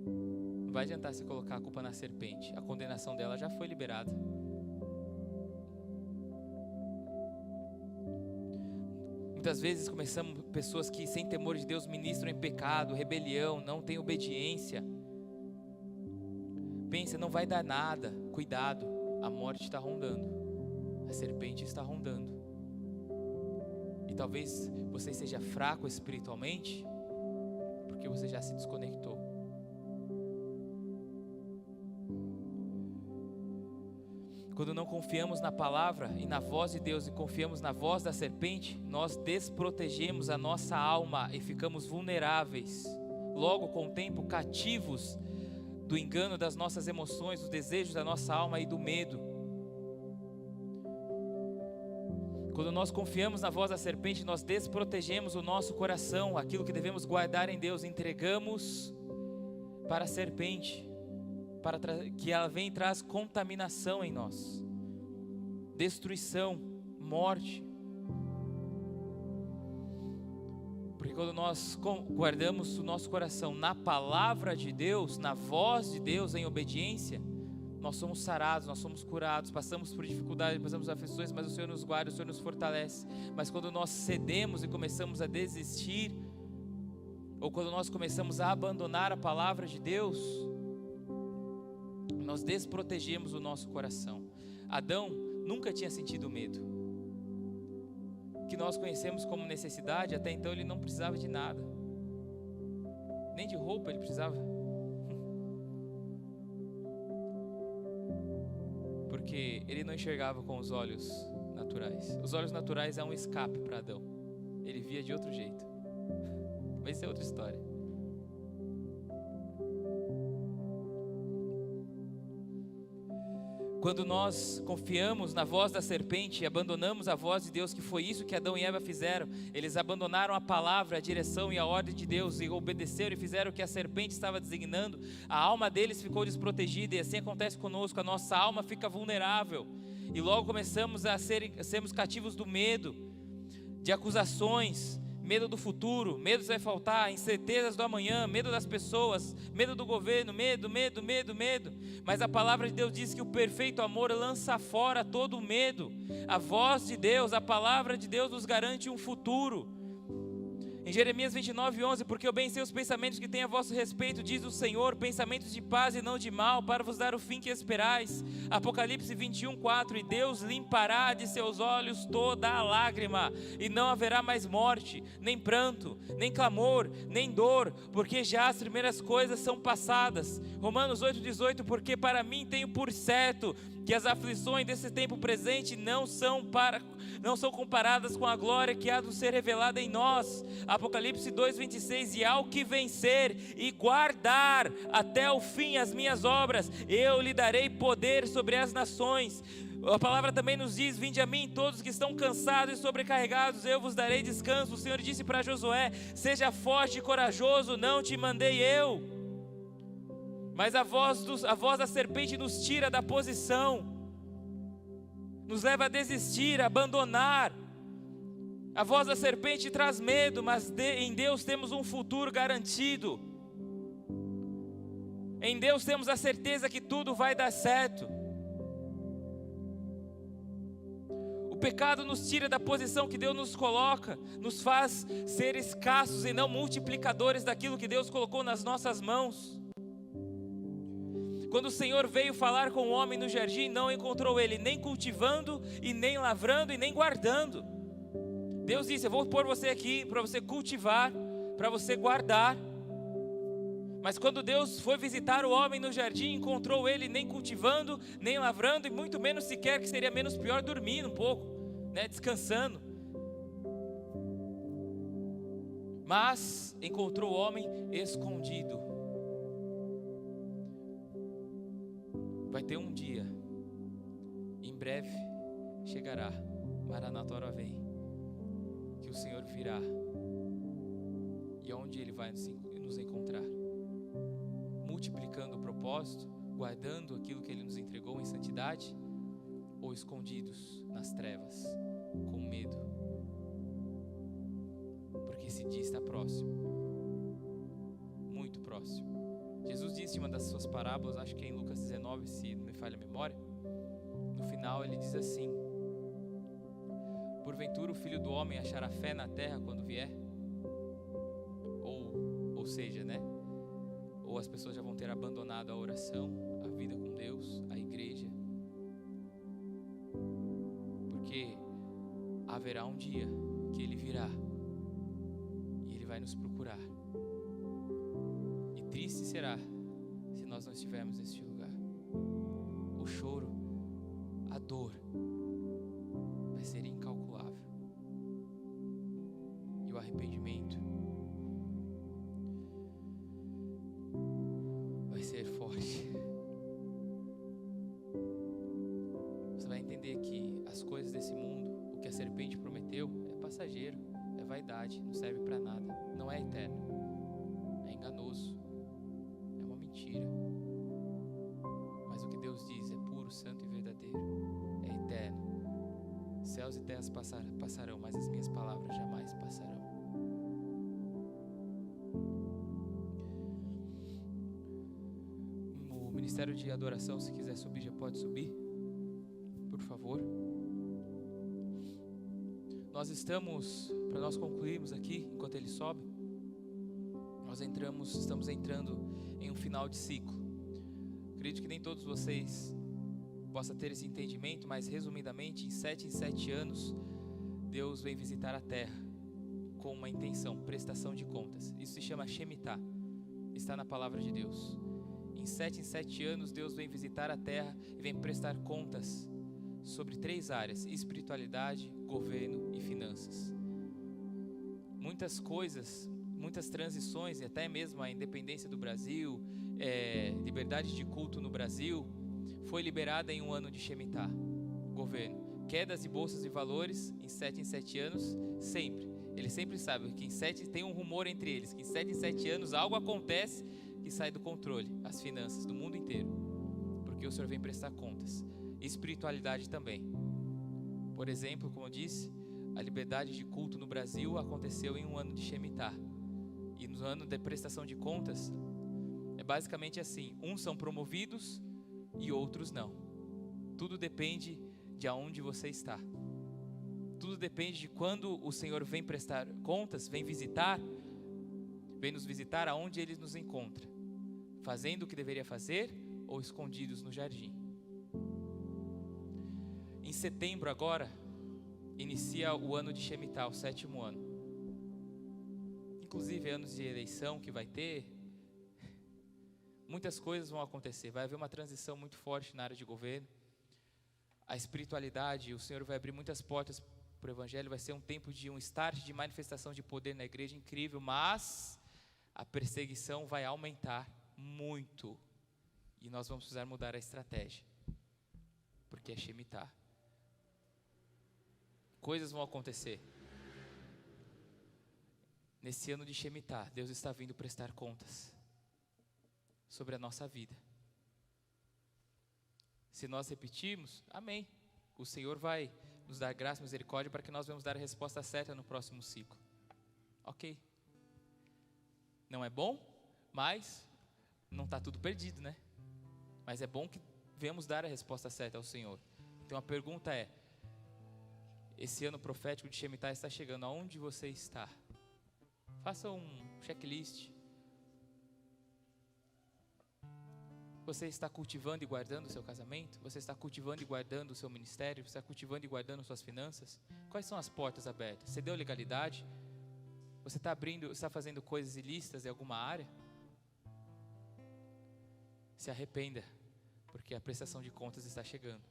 A: não vai adiantar você colocar a culpa na serpente, a condenação dela já foi liberada. Muitas vezes começamos pessoas que sem temor de Deus ministram em pecado, rebelião, não têm obediência. Pensa, não vai dar nada, cuidado, a morte está rondando, a serpente está rondando. E talvez você seja fraco espiritualmente, porque você já se desconectou. Quando não confiamos na palavra e na voz de Deus e confiamos na voz da serpente, nós desprotegemos a nossa alma e ficamos vulneráveis. Logo, com o tempo, cativos do engano das nossas emoções, dos desejos da nossa alma e do medo. Quando nós confiamos na voz da serpente, nós desprotegemos o nosso coração, aquilo que devemos guardar em Deus, entregamos para a serpente, para que ela venha e traz contaminação em nós, destruição, morte. Porque quando nós guardamos o nosso coração na palavra de Deus, na voz de Deus, em obediência, nós somos sarados, nós somos curados, passamos por dificuldades, passamos por aflições, mas o Senhor nos guarda, o Senhor nos fortalece. Mas quando nós cedemos e começamos a desistir, ou quando nós começamos a abandonar a palavra de Deus, nós desprotegemos o nosso coração. Adão nunca tinha sentido medo. que nós conhecemos como necessidade, até então ele não precisava de nada, nem de roupa ele precisava, porque ele não enxergava com os olhos naturais. Os olhos naturais é um escape para Adão, ele via de outro jeito, mas isso é outra história. Quando nós confiamos na voz da serpente e abandonamos a voz de Deus, que foi isso que Adão e Eva fizeram, eles abandonaram a palavra, a direção e a ordem de Deus e obedeceram e fizeram o que a serpente estava designando, a alma deles ficou desprotegida, e assim acontece conosco, a nossa alma fica vulnerável, e logo começamos a sermos cativos do medo, de acusações, medo do futuro, medo se vai faltar, incertezas do amanhã, medo das pessoas, medo do governo, medo, mas a palavra de Deus diz que o perfeito amor lança fora todo o medo. A voz de Deus, a palavra de Deus nos garante um futuro. Em Jeremias 29:11, porque eu bem sei os pensamentos que tenho a vosso respeito, diz o Senhor, pensamentos de paz e não de mal, para vos dar o fim que esperais. Apocalipse 21:4, e Deus limpará de seus olhos toda a lágrima, e não haverá mais morte, nem pranto, nem clamor, nem dor, porque já as primeiras coisas são passadas. Romanos 8:18, porque para mim tenho por certo que as aflições desse tempo presente não são comparadas com a glória que há de ser revelada em nós. Apocalipse 2:26, e ao que vencer e guardar até o fim as minhas obras, eu lhe darei poder sobre as nações. A palavra também nos diz, vinde a mim todos que estão cansados e sobrecarregados, eu vos darei descanso. O Senhor disse para Josué, seja forte e corajoso, não te mandei eu. Mas a voz da serpente nos tira da posição, nos leva a desistir, a abandonar. A voz da serpente traz medo, mas em Deus temos um futuro garantido. Em Deus temos a certeza que tudo vai dar certo. O pecado nos tira da posição que Deus nos coloca, nos faz ser escassos e não multiplicadores daquilo que Deus colocou nas nossas mãos. Quando o Senhor veio falar com o homem no jardim, não encontrou ele nem cultivando, e nem lavrando, e nem guardando. Deus disse, eu vou pôr você aqui para você cultivar, para você guardar. Mas quando Deus foi visitar o homem no jardim, encontrou ele nem cultivando, nem lavrando, e muito menos sequer, que seria menos pior, dormindo um pouco, descansando. Mas encontrou o homem escondido. Vai ter um dia, em breve chegará, Maranata, hora vem, que o Senhor virá, e onde Ele vai nos encontrar, multiplicando o propósito, guardando aquilo que Ele nos entregou em santidade, ou escondidos nas trevas, com medo, porque esse dia está próximo, muito próximo. Jesus disse em uma das suas parábolas, acho que é em Lucas 19, se não me falha a memória, no final ele diz assim, porventura o Filho do Homem achará fé na terra quando vier? Ou seja, ou as pessoas já vão ter abandonado a oração, a vida com Deus, a igreja, porque haverá um dia que Ele virá, e Ele vai nos procurar. Triste será se nós não estivermos neste lugar. O choro, a dor vai ser incalculável, e o arrependimento vai ser forte. Você vai entender que as coisas desse mundo, o que a serpente prometeu, é passageiro, é vaidade, não serve para nada, não é eterno, é enganoso, mentira. Mas o que Deus diz é puro, santo e verdadeiro, é eterno. Céus e terras passarão, mas as minhas palavras jamais passarão. O ministério de adoração, se quiser subir, já pode subir, por favor. Nós estamos, para nós concluirmos aqui, enquanto ele sobe, estamos entrando em um final de ciclo. Acredito que nem todos vocês possam ter esse entendimento, mas resumidamente, em 7 anos, Deus vem visitar a terra com uma intenção, prestação de contas. Isso se chama Shemitah, está na palavra de Deus. Em 7 anos, Deus vem visitar a terra e vem prestar contas sobre 3 áreas: espiritualidade, governo e finanças. Muitas coisas, muitas transições, e até mesmo a independência do Brasil, liberdade de culto no Brasil, foi liberada em um ano de Shemitah, governo. Quedas de bolsas de valores em 7 anos, sempre. Eles sempre sabem que tem um rumor entre eles, que em 7 anos algo acontece que sai do controle, as finanças do mundo inteiro, porque o Senhor vem prestar contas. Espiritualidade também. Por exemplo, como eu disse, a liberdade de culto no Brasil aconteceu em um ano de Shemitah. E no ano de prestação de contas, é basicamente assim: uns são promovidos e outros não. Tudo depende de aonde você está. Tudo depende de quando o Senhor vem prestar contas, vem nos visitar aonde Ele nos encontra, fazendo o que deveria fazer ou escondidos no jardim. Em setembro agora, inicia o ano de Shemitah, o 7º ano. Inclusive anos de eleição que vai ter, muitas coisas vão acontecer, vai haver uma transição muito forte na área de governo. A espiritualidade, o Senhor vai abrir muitas portas para o Evangelho, vai ser um tempo de um start de manifestação de poder na igreja incrível, mas a perseguição vai aumentar muito e nós vamos precisar mudar a estratégia, porque é Shemitah. Coisas vão acontecer. Nesse ano de Shemitah, Deus está vindo prestar contas sobre a nossa vida. Se nós repetirmos, amém. O Senhor vai nos dar graça e misericórdia para que nós venhamos dar a resposta certa no próximo ciclo. Ok. Não é bom, mas não está tudo perdido, né? Mas é bom que venhamos dar a resposta certa ao Senhor. Então a pergunta é: esse ano profético de Shemitah está chegando, aonde você está? Faça um checklist. Você está cultivando e guardando o seu casamento? Você está cultivando e guardando o seu ministério? Você está cultivando e guardando suas finanças? Quais são as portas abertas? Você deu legalidade? Você está fazendo coisas ilícitas em alguma área? Se arrependa, porque a prestação de contas está chegando.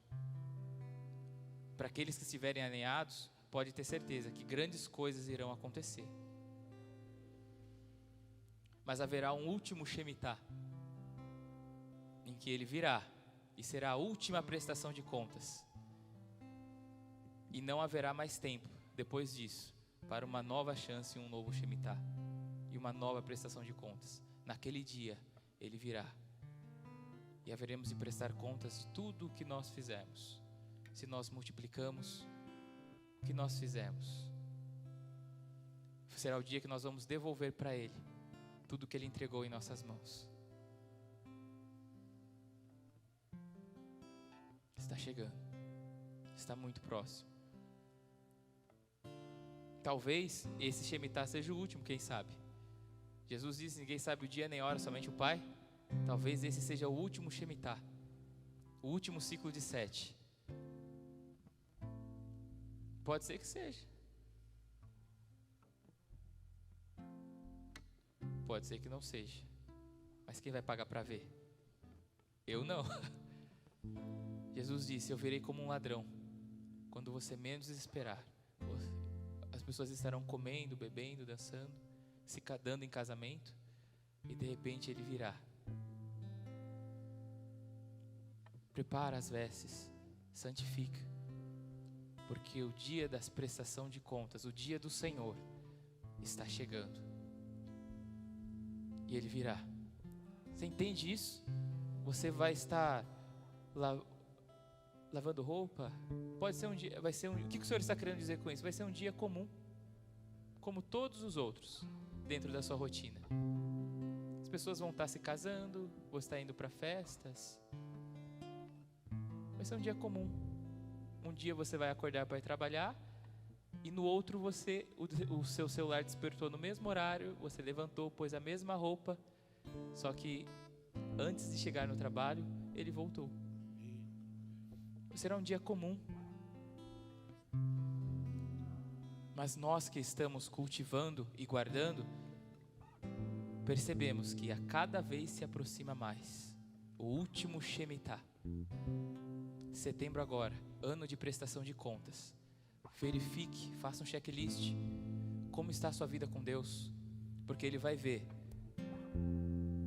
A: Para aqueles que estiverem alinhados, pode ter certeza que grandes coisas irão acontecer. Mas haverá um último Shemitah, em que Ele virá e será a última prestação de contas. E não haverá mais tempo, depois disso, para uma nova chance e um novo Shemitah. E uma nova prestação de contas. Naquele dia, Ele virá. E haveremos de prestar contas de tudo o que nós fizemos. Se nós multiplicamos, o que nós fizemos. Será o dia que nós vamos devolver para Ele tudo que Ele entregou em nossas mãos. Está chegando. Está muito próximo. Talvez esse Shemitah seja o último, quem sabe? Jesus disse: ninguém sabe o dia nem a hora, somente o Pai. Talvez esse seja o último Shemitah, o último ciclo de 7. Pode ser que seja. Pode ser que não seja. Mas quem vai pagar para ver? Eu não. Jesus disse: eu virei como um ladrão. Quando você menos esperar, as pessoas estarão comendo, bebendo, dançando, se dando em casamento, e de repente Ele virá. Prepara as vestes, santifica, porque o dia da prestação de contas, o dia do Senhor, está chegando. E Ele virá. Você entende isso? Você vai estar lavando roupa? Pode ser um dia, o que o Senhor está querendo dizer com isso? Vai ser um dia comum, como todos os outros, dentro da sua rotina. As pessoas vão estar se casando, vão estar indo para festas. Vai ser um dia comum. Um dia você vai acordar para ir trabalhar, e no outro o seu celular despertou no mesmo horário, você levantou, pôs a mesma roupa, só que antes de chegar no trabalho, ele voltou. Será um dia comum. Mas nós que estamos cultivando e guardando, percebemos que a cada vez se aproxima mais o último Shemitah. Setembro agora, ano de prestação de contas. Verifique, faça um checklist. Como está a sua vida com Deus? Porque Ele vai ver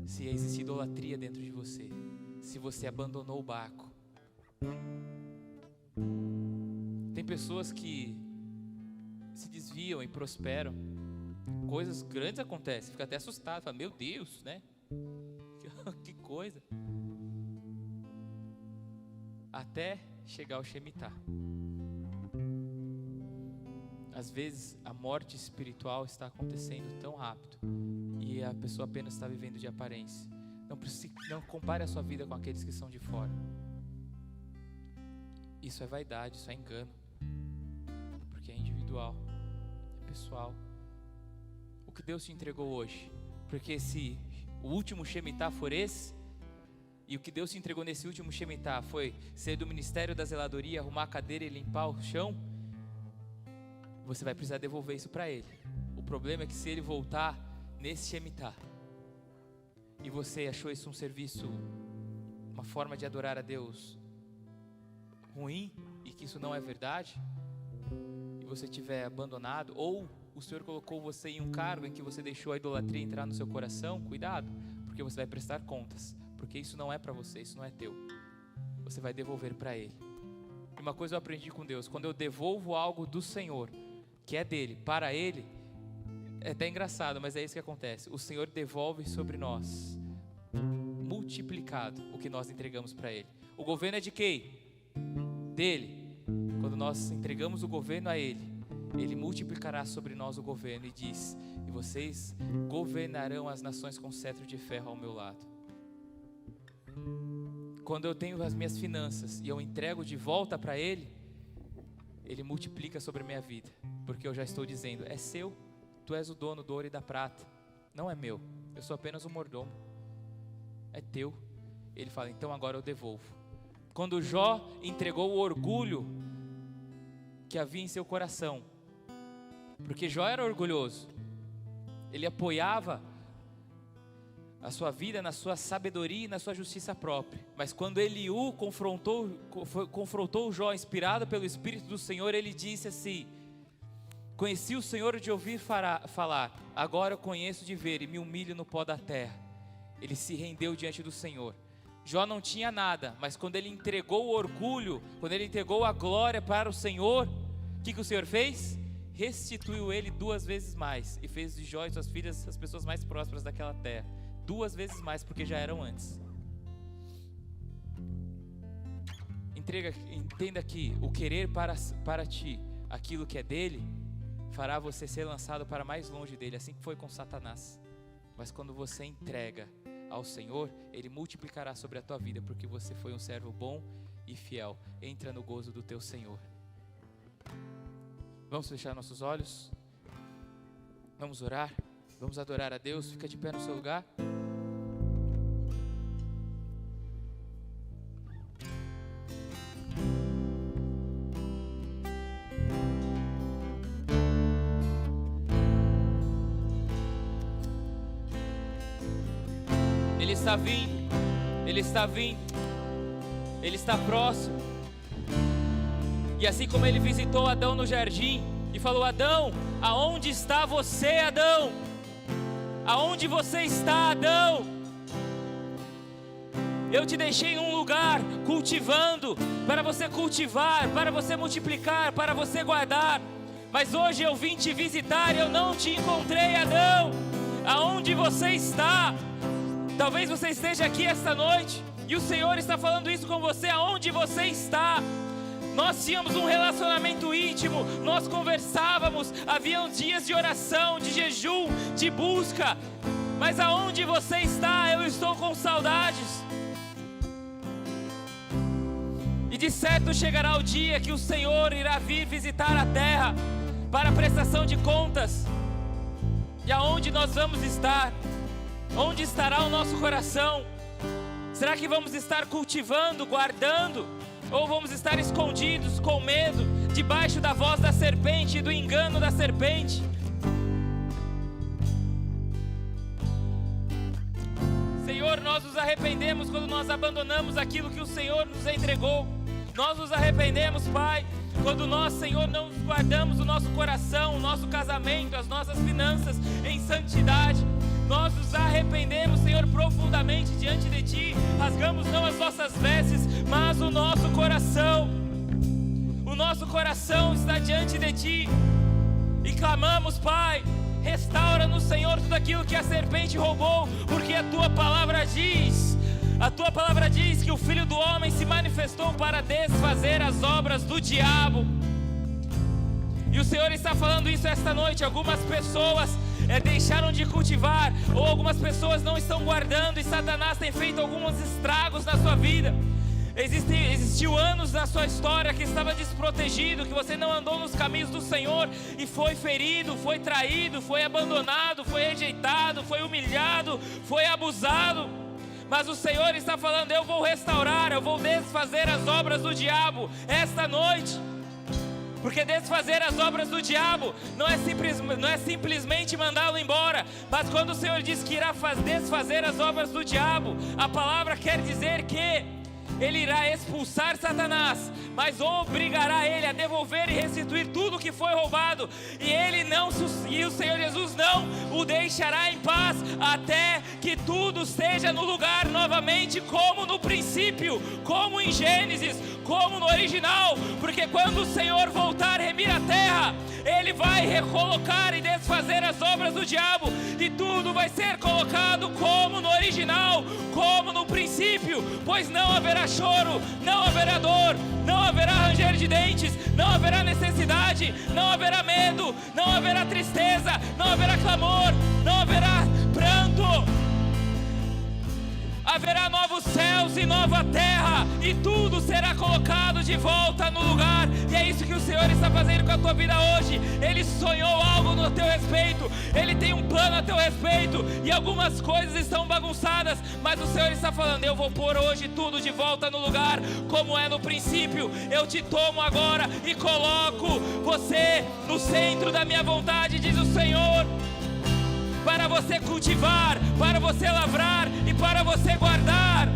A: se existe idolatria dentro de você, se você abandonou o barco. Tem pessoas que se desviam e prosperam, coisas grandes acontecem, fica até assustado, fala, meu Deus, né? Que coisa. Até chegar ao Shemitah. Às vezes a morte espiritual está acontecendo tão rápido e a pessoa apenas está vivendo de aparência. Não compare a sua vida com aqueles que são de fora. Isso é vaidade, isso é engano, porque é individual, é pessoal. O que Deus te entregou hoje, porque se o último Shemitah for esse, e o que Deus te entregou nesse último Shemitah foi ser do ministério da zeladoria, arrumar a cadeira e limpar o chão, você vai precisar devolver isso para Ele. O problema é que se Ele voltar nesse Shemitah e você achou isso um serviço, uma forma de adorar a Deus ruim, e que isso não é verdade, e você tiver abandonado, ou o Senhor colocou você em um cargo em que você deixou a idolatria entrar no seu coração, cuidado, porque você vai prestar contas, porque isso não é para você, isso não é teu, você vai devolver para Ele. E uma coisa eu aprendi com Deus: quando eu devolvo algo do Senhor, que é dele, para Ele, é até engraçado, mas é isso que acontece, o Senhor devolve sobre nós, multiplicado, o que nós entregamos para Ele. O governo é de quem? Dele. Quando nós entregamos o governo a Ele, Ele multiplicará sobre nós o governo, e diz: e vocês governarão as nações com cetro de ferro ao meu lado. Quando eu tenho as minhas finanças e eu entrego de volta para Ele, Ele multiplica sobre a minha vida, porque eu já estou dizendo: é seu, tu és o dono do ouro e da prata, não é meu, eu sou apenas um mordomo, é teu. Ele fala: então agora eu devolvo. Quando Jó entregou o orgulho que havia em seu coração, porque Jó era orgulhoso, ele apoiava a sua vida na sua sabedoria e na sua justiça própria, mas quando Eliú confrontou Jó, inspirado pelo Espírito do Senhor, ele disse assim: conheci o Senhor de ouvir falar, agora eu conheço de ver, e me humilho no pó da terra. Ele se rendeu diante do Senhor. Jó não tinha nada, mas quando ele entregou o orgulho, quando ele entregou a glória para o Senhor, o que o Senhor fez? Restituiu ele 2 vezes mais, e fez de Jó e suas filhas as pessoas mais prósperas daquela terra, 2 vezes mais, porque já eram antes. Entenda que o querer para ti aquilo que é dele, fará você ser lançado para mais longe dele, assim que foi com Satanás. Mas quando você entrega ao Senhor, Ele multiplicará sobre a tua vida, porque você foi um servo bom e fiel. Entra no gozo do teu Senhor. Vamos fechar nossos olhos, vamos orar, vamos adorar a Deus. Fica de pé no seu lugar. Ele está vindo, Ele está vindo, Ele está próximo. E assim como Ele visitou Adão no jardim e falou: Adão, aonde está você, Adão? Aonde você está, Adão? Eu te deixei em um lugar cultivando, para você cultivar, para você multiplicar, para você guardar. Mas hoje eu vim te visitar e eu não te encontrei, Adão. Aonde você está? Talvez você esteja aqui esta noite e o Senhor está falando isso com você. Aonde você está? Nós tínhamos um relacionamento íntimo, nós conversávamos, haviam dias de oração, de jejum, de busca. Mas aonde você está? Eu estou com saudades. E de certo chegará o dia que o Senhor irá vir visitar a terra para a prestação de contas. E aonde nós vamos estar? Onde estará o nosso coração? Será que vamos estar cultivando, guardando? Ou vamos estar escondidos, com medo, debaixo da voz da serpente e do engano da serpente. Senhor, nós nos arrependemos quando nós abandonamos aquilo que o Senhor nos entregou. Nós nos arrependemos, Pai, quando nós, Senhor, não guardamos o nosso coração, o nosso casamento, as nossas finanças em santidade. Nós nos arrependemos, Senhor, profundamente diante de Ti. Rasgamos não as nossas vestes, mas o nosso coração. O nosso coração está diante de Ti. E clamamos, Pai, restaura-nos, Senhor, tudo aquilo que a serpente roubou, porque a Tua palavra diz... A Tua palavra diz que o Filho do Homem se manifestou para desfazer as obras do diabo. E o Senhor está falando isso esta noite. Algumas pessoas deixaram de cultivar, ou algumas pessoas não estão guardando, e Satanás tem feito alguns estragos na sua vida. Existiu anos na sua história que estava desprotegido, que você não andou nos caminhos do Senhor e foi ferido, foi traído, foi abandonado, foi rejeitado, foi humilhado, foi abusado. Mas o Senhor está falando: eu vou restaurar, eu vou desfazer as obras do diabo esta noite. Porque desfazer as obras do diabo não é simplesmente mandá-lo embora. Mas quando o Senhor diz que irá desfazer as obras do diabo, a palavra quer dizer que Ele irá expulsar Satanás, mas obrigará ele a devolver e restituir tudo que foi roubado. E o Senhor Jesus não o deixará em paz até que tudo esteja no lugar novamente, como no princípio, como em Gênesis, como no original. Porque quando o Senhor voltar a remir a terra, Ele vai recolocar e desfazer as obras do diabo, e tudo vai ser colocado como no original, como no princípio. Pois não haverá choro, não haverá dor, não haverá ranger de dentes, não haverá necessidade, não haverá medo, não haverá tristeza, não haverá clamor, não haverá pranto. Haverá novos céus e nova terra, e tudo será colocado de volta no lugar. E é isso que o Senhor está fazendo com a tua vida hoje. Ele sonhou algo no teu respeito, Ele tem um plano a teu respeito, e algumas coisas estão bagunçadas, mas o Senhor está falando: eu vou pôr hoje tudo de volta no lugar, como é no princípio. Eu te tomo agora e coloco você no centro da minha vontade, diz o Senhor, para você cultivar, para você lavrar e para você guardar.